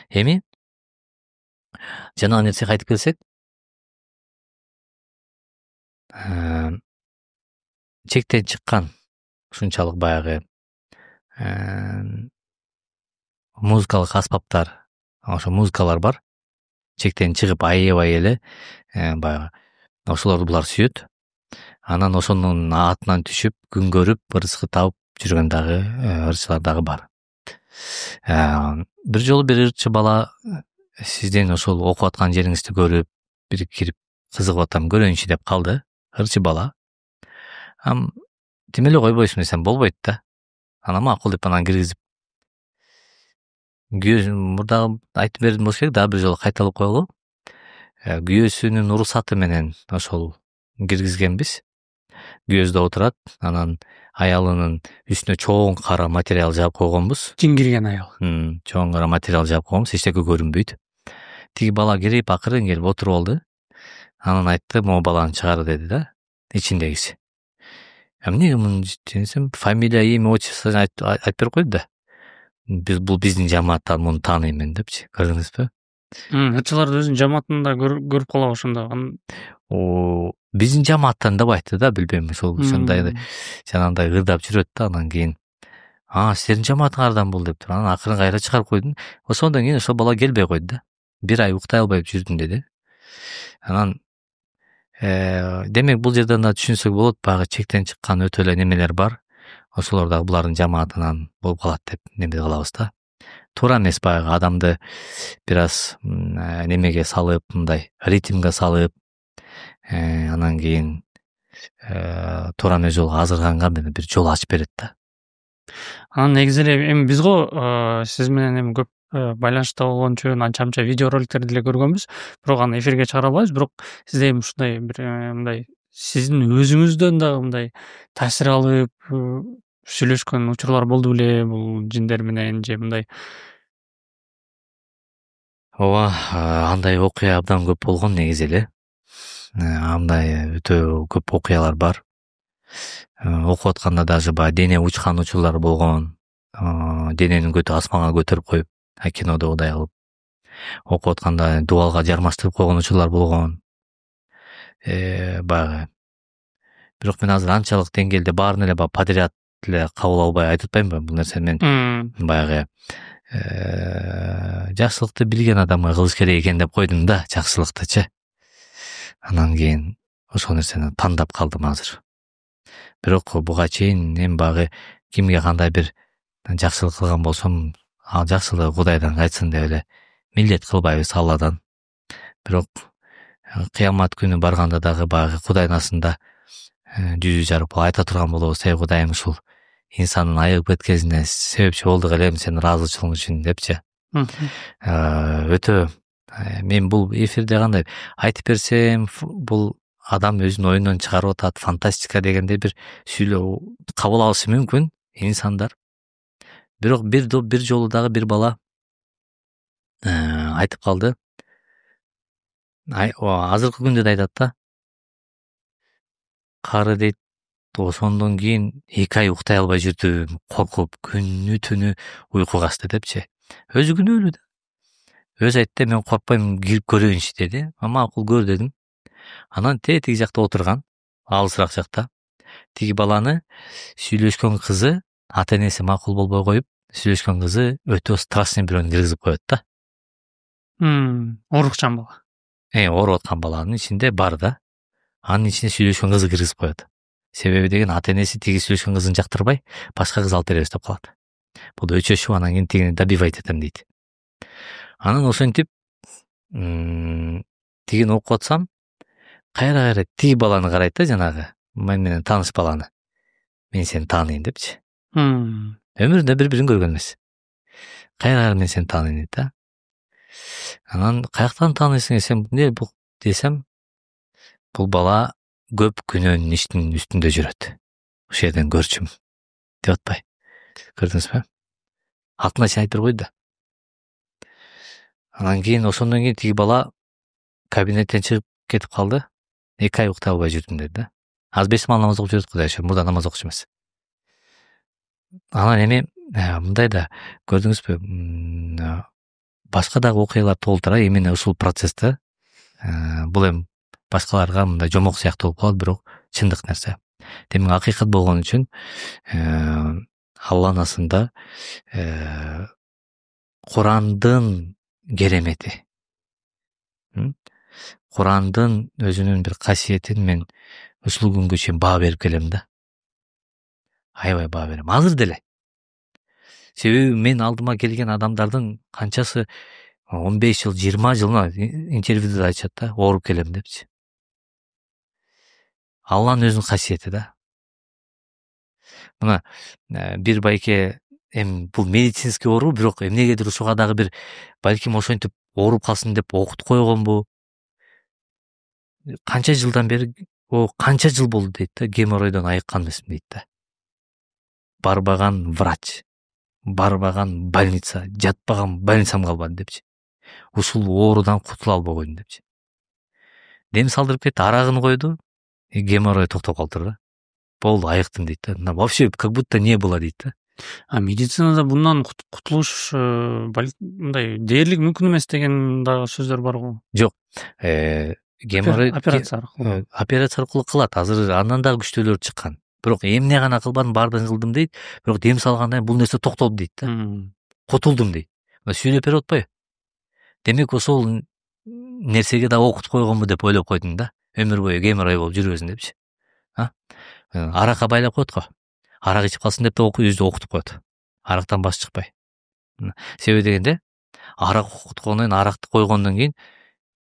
Эми жанагы нерсеге кайтып келсек, чектен чыккан ушунчалык баягы музыкалык аспаптар, ошо музыкалар бар. Чектен чыгып аябай эле баягы ошолорду булар сүйөт. Анан ошонун атынан түшүп, күн көрүп, ырыскы табып жүргөн дагы ырчылар дагы бар. Бир жолу бир ырчы бала сиздин ошол окуп аткан жериңизди көрүп, бир кирип кызыгып атам, көрөйүнчү деп калды. Ырчы бала. Тим эле койбойсуң десем болбойт да. Анан макул деп анан киргизип. Мурда айтып бердим болсо керек, дагы бир жолу кайталап коелу. Күйөөсүнүн уруксаты менен ошол киргизгенбиз. Күйөөсү да отурат, анан аялынын үстүнө чоң кара материал жаап койгонбуз. Жин кирген аял. Чоң кара материал жаап койгонбуз, эчтеке көрүнбөйт. Тиги бала кирип акырын келип отуруп алды. Анан айтты, могу баланы чыгар деди да, ичиндегиси. Эмне муну десем, фамилия, эми, отчествосын айтып берип койду да. Бул биздин жамааттан муну тааныймын депчи. Көрдүңүзбү? Ырчыларды өзүнүн жамаатында көрүп калабы ошондо. Биздин жамааттан деп айтты да, билбейм, ошол ошондой жанагындай ырдап жүрөт да, анан кийин силердин жамаатыңардан бул деп туруп, анан акырын кайра чыгарып койдум. Ошондон кийин ошол бала келбей койду да. Бир ай уктай албай жүрдүм деди. Анан демек бул жерден да түшүнсөк болот, баягы чектен чыккан өтө эле немелер бар. Ошолор дагы булардын жамаатынан болуп калат деп неме кылабыз да. Туура эмес, баягы адамды бир аз немеге салып, мындай ритмге салып, анан кийин туура эмес жолго азырганга бир жол ачып берет да. Анан негизи эле эми биз го сиз менен эми көп байланышта болгон үчүн анча видео роликтерди деле көргөнбүз, бирок аны эфирге чыгара албайбыз. Бирок сизде эми ушундай бир мындай сиздин өзүңүздөн дагы мындай таасир алып сүйлөшкөн учурлар болду беле бул жиндер менен же мындай? Ооба, андай окуя абдан көп болгон негизи эле. Андай өтө көп окуялар бар. Окуп атканда даже дене учкан учурлар болгон. Дененин көтү асманга көтөрүп коюп, кинодогудай кылып. Окуп атканда дубалга жармаштырып койгон учурлар болгон. Баягы. Бирок мен азыр анчалык деңгээлде баарын эле подряд эле кабыл албай айтып атпаймынбы, бул нерсени мен баягы жакшылыкты билген адамга кылыш керек экен деп койдум да, жакшылыктычы. Анан кийин ошол нерсени тандап калдым азыр. Бирок буга чейин эми баягы кимге кандай бир жакшылык кылган болсом, ал жакшылыгы Кудайдан кайтсын деп эле милдет кылбайбыз Алладан. Бирок кыямат күнү барганда дагы баягы Кудайдын астында жүзү жарып айта турган болобуз: ey Кудайым, ушул инсандын айыгып кеткенине себепчи болдук элем сенин ыраазычылыгың үчүн депчи. Өтө мен бул эфирде кандай айтып берсем, бул адам өзүнүн оюнан чыгарып атат, фантастика дегенде бир сүйлөө кабыл алышы мүмкүн инсандар. Бирок бир жолу дагы бир бала айтып калды. Азыркы күндө да айтат да. Кары дейт, ошондон кийин 2 ай уктай албай жүрдүм, коркуп, күнү түнү уйку качты депчи. Өзү күнөөлүү да. Өзү айтты, мен коркпойм, кирип көрөйүнчү деди. Макул көр дедим. Анан тиги жакта отурган, алысыраак жакта, тиги баланы сүйлөшкөн кызы, ата энеси макул болбой коюп, сүйлөшкөн кызы өтө страшный бирөөнү киргизип коет да. Оорукчан бала. Ооруп аткан баланын ичинде бар да. Анын ичине сүйлөшкөн кызы киргизип коет. Себеби деген ата энеси тиги сүйлөшкөн кызын жактырбай, башка кыз алып беребиз деп калат. Бул өчөшүп, анан кийин тигини добивать этем дейт. Анан ошентип тигини окуп атсам, кайра тиги баланы карайт да, жанагы мен менен тааныш баланы. Мен сени тааныйм депчи. Өмүрүндө бири-бирин көргөн эмес. Кайра мен сени тааныйм дейт да. Анан каяктан тааныйсың десем, эмне бул десем, бул бала көп күнөөнүн иштин үстүндө жүрөт. Ошол жерден көрчүм. деп атпай. Көрдүңүзбү? Атын ачын айтып койду да. Анан кийин ошондон кийин тиги бала кабинеттен чыгып кетип калды. 2 ай уктап албай жүрдүм деди да. Азыр 5 маал намаз окуп жүрөт Кудай ошо, мурда намаз окуучу эмес. Анан эми мындай да көрдүңүзбү? Башка дагы окуялар толтура. Именно ушул процессте бул эми башкаларга мындай жомок сыяктуу болуп калат, бирок чындык нерсе. Демек акыйкат болгон үчүн Алланын асында Курандын керемети, Курандын өзүнүн бир касиетин мен ушул күнгө чейин баа берип келем да. Аябай баа берем. Азыр деле. Себеби мен алдыма келген адамдардын канчасы 15 жыл, 20 жылына интервьюда айтышат да, ооруп келем депчи. Алланын өзүнүн касиети да. Мына бир байке эми бул медицинский оору, бирок эмнегедир ушуга дагы бир балким ошентип ооруп калсын деп окутуп койгонбу? Канча жылдан бери, канча жыл болду дейт да, геморройдон айыккан эмесмин дейт да. Барбаган врач, барбаган больница, жатпаган больницам калбады депчи. Ушул оорудан кутула албай койдум депчи. Дем салдырып кетти, арагын койду, геморрой токтоп калды да. Болду, айыктым дейт да. Вообще как будто не было дейт да. Медицинада bundan кутулуш мындай дээрлик мүмкүн эмес деген дагы сөздөр бар го. Жок. Геморрой операция аркылуу кылат. Азыр андан дагы күчтүүлөр чыккан. Бирок эмне гана кылбадым, баардыгын кылдым дейт. Бирок дем салгандан бул нерсе токтоду дейт да. Кутулдум дейт. Сүйлөп берип атпайбы? Демек ошол нерсеге да окутуп койгонбу деп ойлоп койдум да. Өмүр бою геморрой болуп жүрбөсүн депчи. Аракка байлап коет го. Арак ичип калсын деп да өзү окутуп коет. Арактан баш чыкпай. Себеби дегенде, арак окуткондон кийин, аракты койгондон кийин,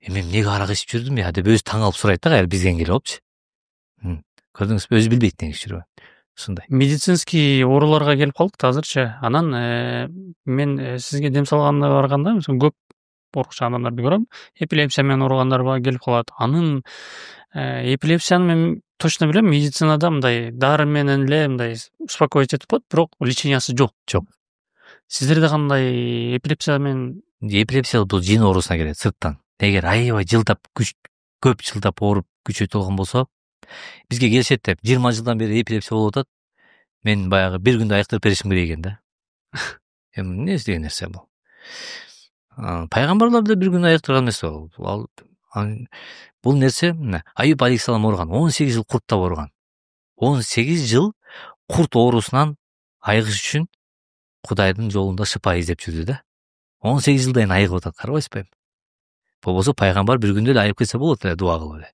мен эмнеге арак ичип жүрдүм я деп өзү таң калып сурайт да, кайра бизге келип алыпчы. Көрдүңүзбү, өзү билбейт эмне жүрүп. Ушундай. Медицинский ооруларга келип калдык да азырчы. Анан мен сизге дем салганда барганда көп оорукчу адамдарды көрөм. Эпилепсия менен ооругандар келип калат. Анын эпилепсияны мен точно билем, медицинада мындай дары менен эле мындай успокоить этип коет, бирок лечениясы жок. Жок. Сиздерде кандай эпилепсия менен? Эпилепсия бул жин оорусуна келет сырттан. Эгер аябай жылдап көп жылдап ооруп күчөтүп алган болсо, бизге келишет деп 20 жылдан бери эпилепсия болуп атат. Мен баягы бир күндө айыктырып беришим керек экен да. Эми эмне деген нерсе бул? Пайгамбарлар да бир күндө айыктырган эмес бул. Бул нерсе Аюп алейхиссалам ооруган, 18 жыл курттап ооруган. 18 жыл курт оорусунан айыгыш үчүн Кудайдын жолунда шыпа издеп жүрдү да. 18 жылдан айыгып атат, карабайсызбы? Болбосо пайгамбар бир күндө эле айыгып кетсе болот эле, дуа кылып эле.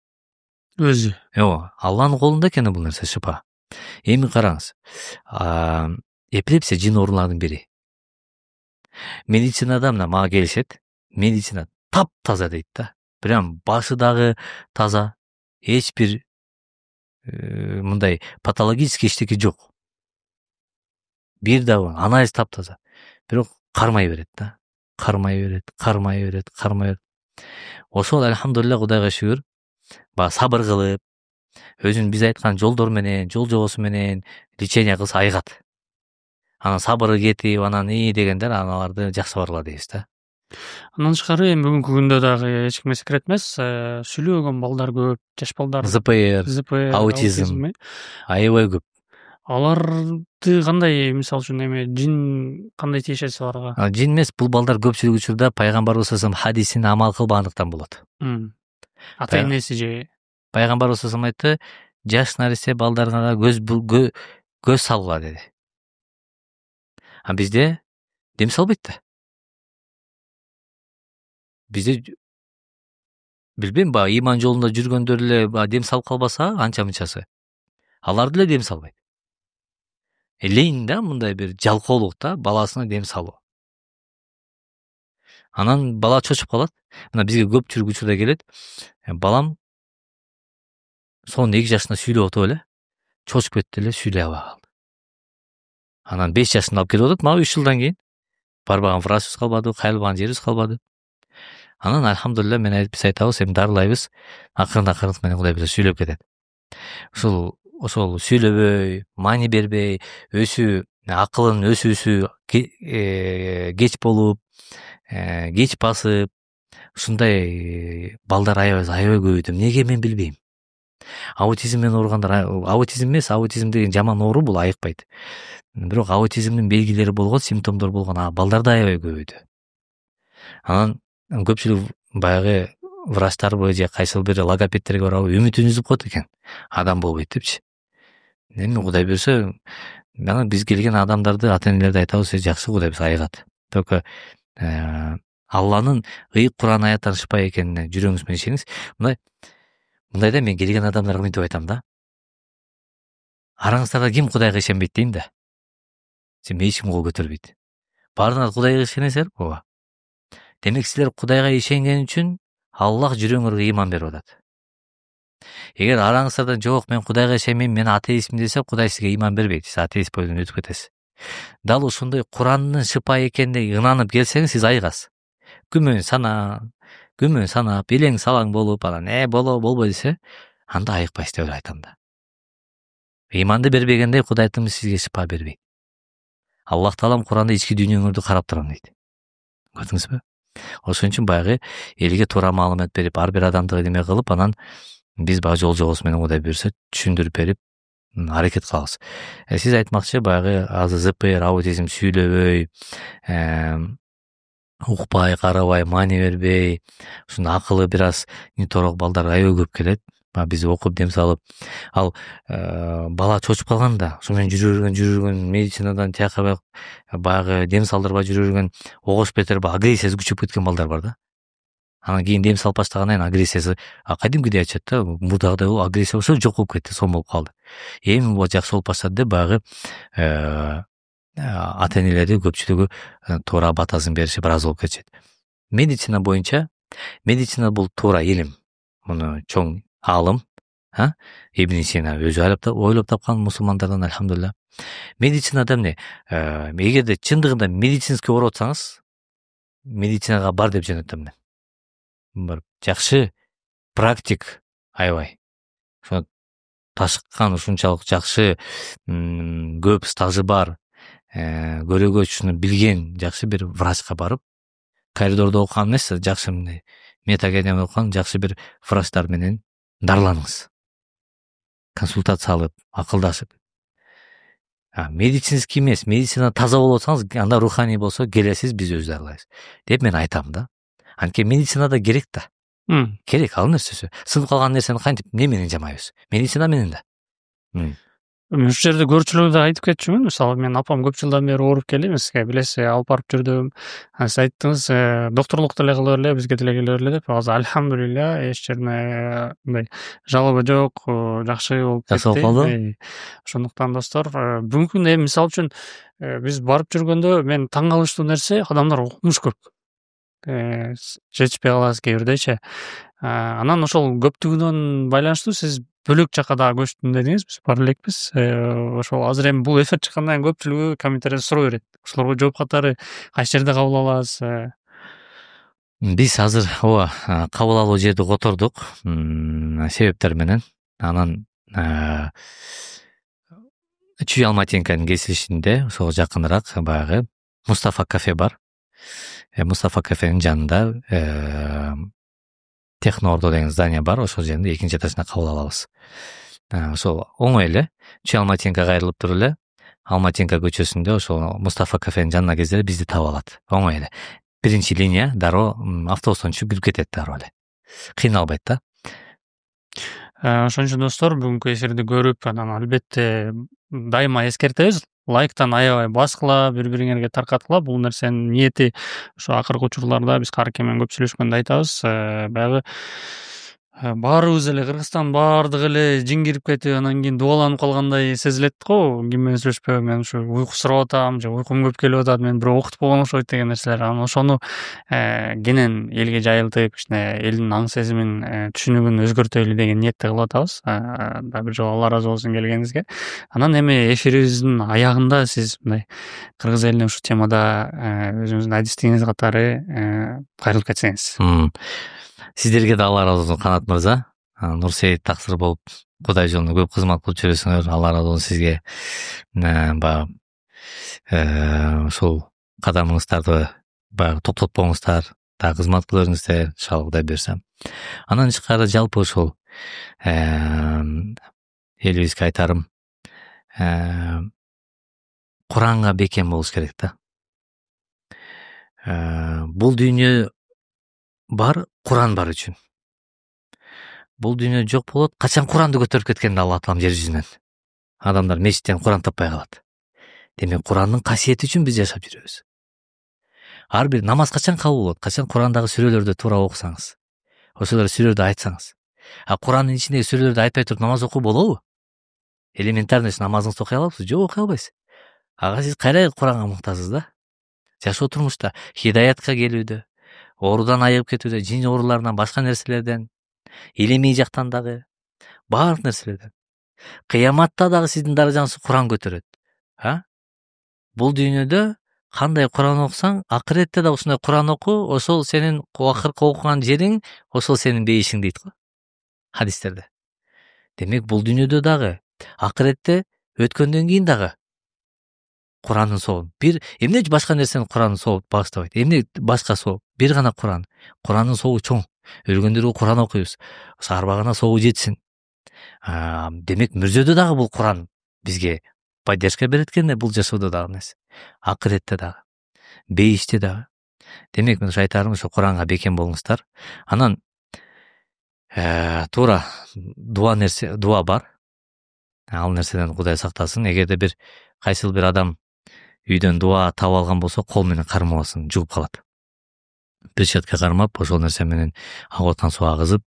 Өзү. Алланын колунда экен бул нерсе, шыпа. Эми караңыз. Эпилепсия жин ооруларынын бири. Медицинада мага келишет. Медицина таптаза дейт да. Прям башы дагы таза. Эч бир мындай патологический эчтеке жок. Бир дагы анализ таптаза. Бирок кармай берет да. Кармай берет. Ошол алхамдулилля, Кудайга шүгүр. Сабыр кылып, өзүнүн биз айткан жолдор менен, жол жобосу менен лечение кылса айыгат. Анан сабыры кетип, анан дегендер аналарды жакшы баргыла дейбиз да. Андан тышкары эми бүгүнкү күндө дагы эч кимге секрет эмес, сүйлөгөн балдар көп, жаш балдар, ЗПР, аутизм аябай көп. Аларды кандай, мисалы үчүн жин кандай тиешеси аларга? Жин эмес, бул балдар көпчүлүк учурда пайгамбарыбыз хадисине амал кылбагандыктан болот. Ата энеси же пайгамбарыбыз айтты, жаш нарисе балдарга көз салгыла деди. Бизде дем салбайт да. Бизде билбейм, ыйман жолунда жүргөндөр эле дем салып калбаса, анча мынчасы. Алар деле дем салбайт. Элейин да мындай бир жалкоолук да, баласына дем салуу. Анан бала чочуп калат. Мына бизге көпчүлүк учурда келет. Балам son 2 жашында сүйлөп атып эле, чочуп кетти эле, сүйлөй албай калды. Анан 5 жашында алып келип атат, мага 3 жылдан кийин. Барбаган врачыбыз калбады, кайрылбаган жерибиз калбады. Анан алхамдулилля, биз айтабыз, эми дарылайбыз, акырын менен Кудай биле сүйлөп кетет. Ушул ошол сүйлөбөй, маани бербей, акылын өсүүсү кеч болуп, кеч басып, ушундай балдар аябай көбөйдү. Эмнеге мен билбейм. Аутизм менен ооругандар, аутизм эмес, аутизм деген жаман оору, бул айыкпайт. Бирок аутизмдин белгилери болгон, симптомдор болгон балдар да аябай көбөйдү. Анан көпчүлүк баягы врачтарбы же кайсыл бир логопедтерге барабы үмүтүн үзүп коет экен. Адам болбойт депчи. Эми Кудай берсе, биз келген адамдарды, ата-энелерди айтабыз, жакшы, Кудай берсе айыгат. Только Алланын ыйык Куран аяттарын шыпай экенине жүрөгүңүз менен ишениңиз. Мындайда мен келген адамдарга мынтип айтам да. Араңыздарда ким Кудайга ишенбейт дейм да. Сен эч ким кол көтөрбөйт. Баарыңар Кудайга ишенесиңер, ооба. Демек силер Кудайга ишенген үчүн Аллах жүрөгүңөргө ыйман берип атат. Эгер араңыздардан жок, мен Кудайга ишенбейм, мен атеистмин десе, Кудай сизге ыйман бербейт. Сиз атеист бойдон өтүп кетесиз. Дал ошондой Курандын шыпай экенине ынанып келсеңиз, сиз айыгасыз. Күмөн санап, илең салаң болуп, анан болбой десе, анда айыкпайсыз деп айтам да. Ыйманды бербегенде Кудай айтам, сизге шыпа бербейт. Аллах Таалам Куранда ички дүйнөңөрдү карап турам дейт. Көрдүңүзбү? Ошон үчүн баягы элге туура маалымат берип, ар бир адамды эме кылып, анан биз баягы жол жобосу менен Кудай буйрса түшүндүрүп берип, аракет кылабыз. Сиз айтмакчы, баягы азыр ЗПР, аутизм, сүйлөбөй, укпай, карабай, маани бербей, ушундай акылы бир аз нитороок балдар аябай көп келет. Биз окуп дем салып, ал бала чочуп калганда, ошо менен жүрүргөн медицинадан тияка баягы дем салдырбай жүрүргөн огош бетер агрессиясы күчөп кеткен балдар бар да. Анан кийин дем салып баштагандан кийин агрессиясы кадимкидей ачат да, мурдагыдай болуп агрессия болсо жок болуп кетти, сом болуп калды. Эми бул жакшы болуп баштады деп баягы ата-энелери көпчүлүгү туура батасын бериши бир аз болуп кетишет. Медицина боюнча, медицина бул туура илим. Муну чоң алым, Ибн Сина өзү ойлоп тапкан, мусулмандардан, альхамдулилля. Медицинада эмне? Эгерде чындыгында медицинский ооруп атсаңыз, медицинага бар деп жөнөтөм мен. Бар жакшы практик аябай. Ошо ташыккан, ушунчалык жакшы көп стажы бар, көрөгөч, ушуну билген жакшы бир врачка барып, коридордо окуган эмес, жакшы метагенем окуган жакшы бир врачтар менен дарыланыңыз. Консультация алып, акылдашып. Медицинский эмес, медицина таза болуп атсаңыз, анда руханий болсо келесиз, биз өзү дарылайбыз деп мен айтам да. Анткени медицинада керек да. Керек, ал нерсеси. Сынып калган нерсени кантип эмне менен жамайбыз? Медицина менен да. Ушул жерде көрчүлүгү айтып кетчүмүн. Мисалы, мен апам көп жылдан бери ооруп келебиз, билесиз, алып барып жүрдүм. Сиз айттыңыз, докторлук деле кылып эле, бизге деле келип эле деп. Азыр альхамдулилля, эч жерде мындай жалоба жок, жакшы болуп кетти. Жакшы болуп калды. Ошондуктан достор, бүгүнкү күндө мисалы үчүн биз барып жүргөндө мен таң калыштуу нерсе, адамдар окумуш көп. Жетишпей калабыз кээ бирдечи. Анан ошол көптүгүнөн байланыштуу сиз бөлөк жака дагы көчтүм дедиңиз, биз бара элекпиз. Ошол азыр эми бул эфир чыккандан кийин көпчүлүгү комментарийде суроо берет. Ошолорго жооп катары кайсы жерде кабыл алабыз? Биз азыр кабыл алуу жерди котордук, себептер менен. Анан Чүй Алматинканын кесилишинде, ошого жакыныраак баягы Мустафа кафе бар. Мустафа кафенин жанында Техноордо деген здание бар, ошол жерде экинчи этажына кабыл алабыз. Ошол оңой эле, Чүй Алматинкага кайрылып туруп эле, Алматинка көчөсүндө ошол Мустафа кафенин жанына келсе бизди таап алат. Оңой эле. Биринчи линия дароо автобустан түшүп кирип кетет дароо эле. Кыйналбайт да. Ошон үчүн достор, бүгүнкү эфирди көрүп, анан албетте дайыма эскертебиз. Лайктан аябай баскыла, бири-бириңерге таркаткыла. Бул нерсенин ниети ошо акыркы учурларда биз Карке менен көп сүйлөшкөндө айтабыз. Баягы баарыбыз эле Кыргызстан баардыгы эле жин кирип кетип, анан кийин дубаланып калгандай сезилет го. Ким менен сүйлөшпөй, мен ушу уйкусурап атам, же уйкум көп келип атат, мен бирөө окутуп койгон окшойт деген нерселер. Анан ошону кенен элге жайылтып, кичине элдин аң сезимин, түшүнүгүн өзгөртөлү деген ниетте кылып атабыз. Дагы бир жолу Алла ыраазы болсун келгениңизге. Анан эми эфирибиздин аягында сиз мындай кыргыз элине ушул темада өзүңүздүн адистигиңиз катары кайрылып кетсеңиз. Сиздерге да Алла ыраазы болсун, Канат мырза. Нурсейит таксыр болуп Кудай жолунда көп кызмат кылып жүрөсүңөр. Алла ыраазы болсун сизге. Баягы ушул кадамыңыздарды баягы токтотпоңуздар, дагы кызмат кыла бериңиздер, иншалла Кудай буйрса. Андан тышкары жалпы ушул элибизге айтарым, Куранга бекем болуш керек да. Бул дүйнө бар, Куран бар үчүн. Бул дүйнө жок болот, качан Куранды көтөрүп кеткенде Алла Таалам жер жүзүнөн. Адамдар мечиттен Куран таппай калат. Демек Курандын касиети үчүн биз жашап жүрөбүз. Ар бир намаз качан кабыл болот? Качан Курандагы сүрөлөрдү туура окусаңыз, ошолор сүрөлөрдү айтсаңыз. Курандын ичиндеги сүрөлөрдү айтпай туруп намаз окуу болобу? Элементарный намазыңызды окуй аласызбы? Жок, окуй албайсыз. Ага сиз кайра Куранга муктажсыз да. Жашоо турмушта хидаятка келүүдө, оорудан айыгып кетүүдө, жин ооруларынан, башка нерселерден, илимий жактан дагы, баардык нерселерден. Кыяматта дагы сиздин даражаңызды Куран көтөрөт. Бул дүйнөдө кандай Куран окусаң, акыретте да ушундай Куран оку, ошол сенин акыркы окуган жериң, ошол сенин бейишиң дейт го хадистерде. Демек бул дүйнөдө дагы, акыретте өткөндөн кийин дагы Курандын сообу. Бир эмне башка нерсени Курандын сообу багыштабайт? Эмне башка сооб? Бир гана Куран. Курандын сообу чоң. Өлгөндөргө Куран окуйбуз. Арбагана сообу жетсин. Демек мүрзөдө дагы бул Куран бизге поддержка берет экен, бул жашоодо дагы эмес. Акыретте дагы, бейиште дагы. Демек мен айтарым ошо Куранга бекем болуңуздар. Анан туура дуа бар. Ал нерседен Кудай сактасын. Эгерде бир кайсыл бир адам үйдөн дуа таап алган болсо, кол менен кармабасын, жугуп калат. Бир четке кармап, ошол нерсе менен аготан суу агызып,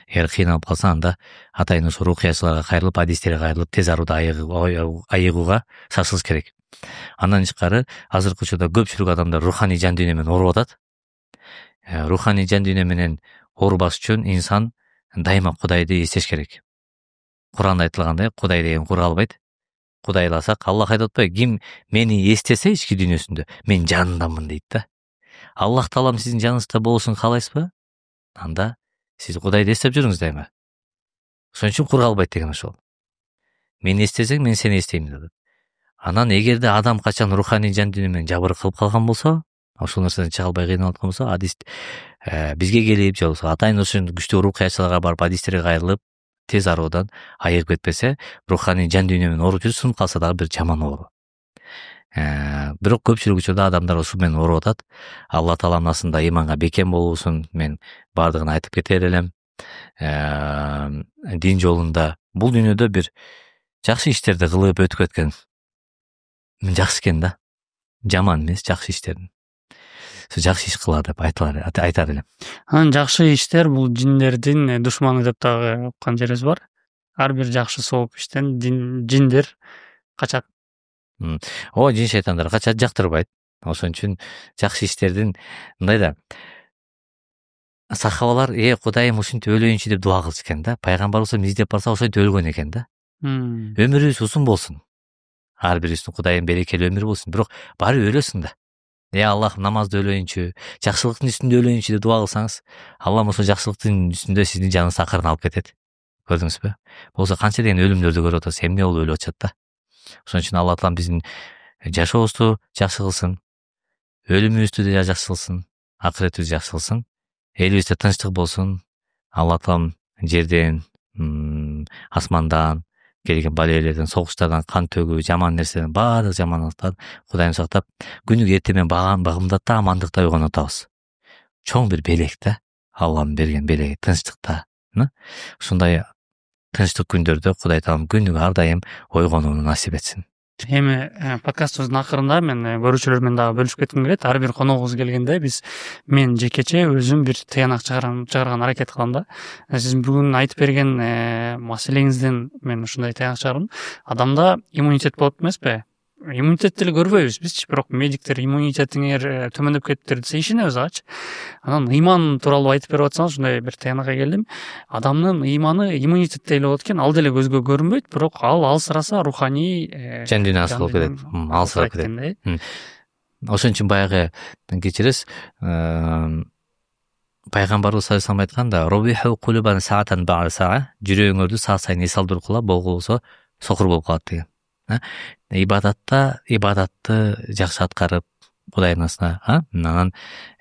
эгер кыйналып калса, анда атайын ошо рухиячыларга кайрылып, адистерге кайрылып, тез арада айыгууга шашылыш керек. Андан тышкары, азыркы учурда көпчүлүк адамдар руханий жан дүйнө менен ооруп атат. Руханий жан дүйнө менен оорубаш үчүн инсан дайыма Кудайды эстеш керек. Куранда айтылгандай, Кудай деген кура албайт. Кудайласак, Аллах айтып атпайбы, ким мени эстесе ички дүйнөсүндө, мен жанындамын дейт да. Аллах Таалам сиздин жаныңызда болушун каалайсызбы? Анда сиз Кудайды эстеп жүрүңүз дайыма. Ошон үчүн кура албайт деген ошол. Мени эстесең, мен сени эстейм деп. Анан эгерде адам качан руханий жан дүйнө менен жабыр кылып калган болсо, ошол нерседен чыга албай кыйналып аткан болсо, адис бизге келип, же болбосо атайын ошол күчтүү рухиячыларга барып, адистерге кайрылып, тез ароодан айыгып кетпесе, руханий жан дүйнө менен ооруп жүрсүн, калса дагы бир жаман оору. Бирок көпчүлүк учурда адамдар ушул менен ооруп атат. Алла Таалам насында иманга бекем болуусун мен бардыгын айтып кетер элем. Дин жолунда бул дүйнөдө бир жакшы иштерди кылып өтүп кеткен жакшы экен да. Жаман эмес, жакшы иштердин. Жакшы иш кыла деп айтар элем. Анан жакшы иштер бул жиндердин душманы деп дагы уккан жерибиз бар. Ар бир жакшы сооп иштен жиндер качат. Жин шейтандар качат, жактырбайт. Ошон үчүн жакшы иштердин мындай да сахабалар Кудайым ушинтип өлөйүнчү деп дуа кылчу экен да. Пайгамбарыбыз издеп барса ошентип өлгөн экен да. Өмүрүбүз узун болсун. Ар бирибиздин Кудайым берекелүү өмүр болсун. Бирок барып өлөсүң да. Аллах намазды өлөйүнчү, жакшылыктын үстүндө өлөйүнчү деп дуа кылсаңыз, Аллах ошо жакшылыктын үстүндө сиздин жаныңызды акырын алып кетет. Көрдүңүзбү? Болсо канча деген өлүмдөрдү көрүп атабыз, эмне болуп өлүп атышат да. Ошон үчүн Алла Таалам биздин жашообузду жакшы кылсын, өлүмүбүздү да жакшы кылсын, акыретибизди жакшы кылсын, элибизде тынчтык болсун. Алла Таалам жерден, асмандан келген балелерден, согуштардан, кан төгүү, жаман нерседен, баардык жамандыктан Кудайым сактап, күнүгө эртең багымдатта, амандыкта уйгонуп атабыз. Чоң бир белек да, Алланын берген белеги, тынчтыкта. Ушундай тынчтык күндөрдө Кудай Таалам күнүгө ар дайым ойгонууну насип этсин. Эми подкастыбыздын акырында мен көрүүчүлөр менен дагы бөлүшүп кетким келет. Ар бир коногубуз келгенде мен жекече өзүм бир тыянак чыгарган аракет кылам да. Сиз бүгүн айтып берген маселеңизден мен ушундай тыянак чыгардым. Адамда иммунитет болот эмеспи? Иммунитет деле көрбөйбүз бизчи, бирок медиктер иммунитетиңер төмөндөп кетиптир десе ишенебиз агачы. Анан ыйман тууралуу айтып берип атсаңыз, ушундай бир тыянакка келдим. Адамдын ыйманы иммунитет деле болот экен, ал деле көзгө көрүнбөйт, бирок ал алсыраса руханий жан дүйнөсү болуп кетет, алсырап кетет. Ошон үчүн баягы кечиресиз, пайгамбарыбыз саллаллаху алейхи вассалам айтканда, "Рубиху кулубан саатан ба'да саа", жүрөгүңөрдү саат сайын эс алдыргыла, болгу болсо сокур болуп калат деген. Ибадатты жакшы аткарып, Кудайдын ысына, анан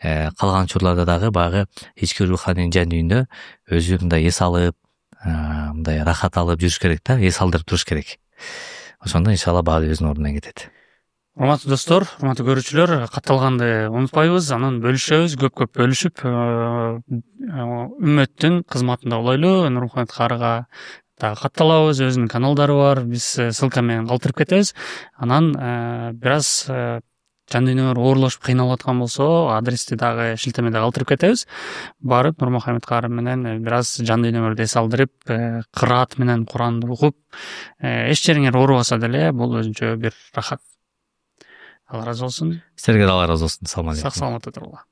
калган учурларда дагы баягы ички руханий жан дүйнөдө өзү мындай эс алып, мындай рахат алып жүрүш керек да, эс алдырып туруш керек. Ошондо иншалла баары өзүнүн ордуна кетет. Урматтуу достор, урматтуу көрүүчүлөр, катталганды унутпайбыз, анан бөлүшөбүз, көп бөлүшүп, үммөттүн кызматында болойлу. Нур Мухаммед каарыга дагы катталабыз, өзүнүн каналдары бар, биз ссылка менен калтырып кетебиз. Анан бир аз жан дүйнөлөр оорулашып кыйналып аткан болсо, адрести дагы шилтемеде калтырып кетебиз. Барып Нур Мухаммед каарым менен бир аз жан дүйнөлөрдү эс алдырып, кыраат менен Куранды окуп, эч жериңер оорубаса деле, бул өзүнчө бир рахат. Алла разы болсун. Силерге да Алла разы болсун. Саламат. Сак саламатта туруңла.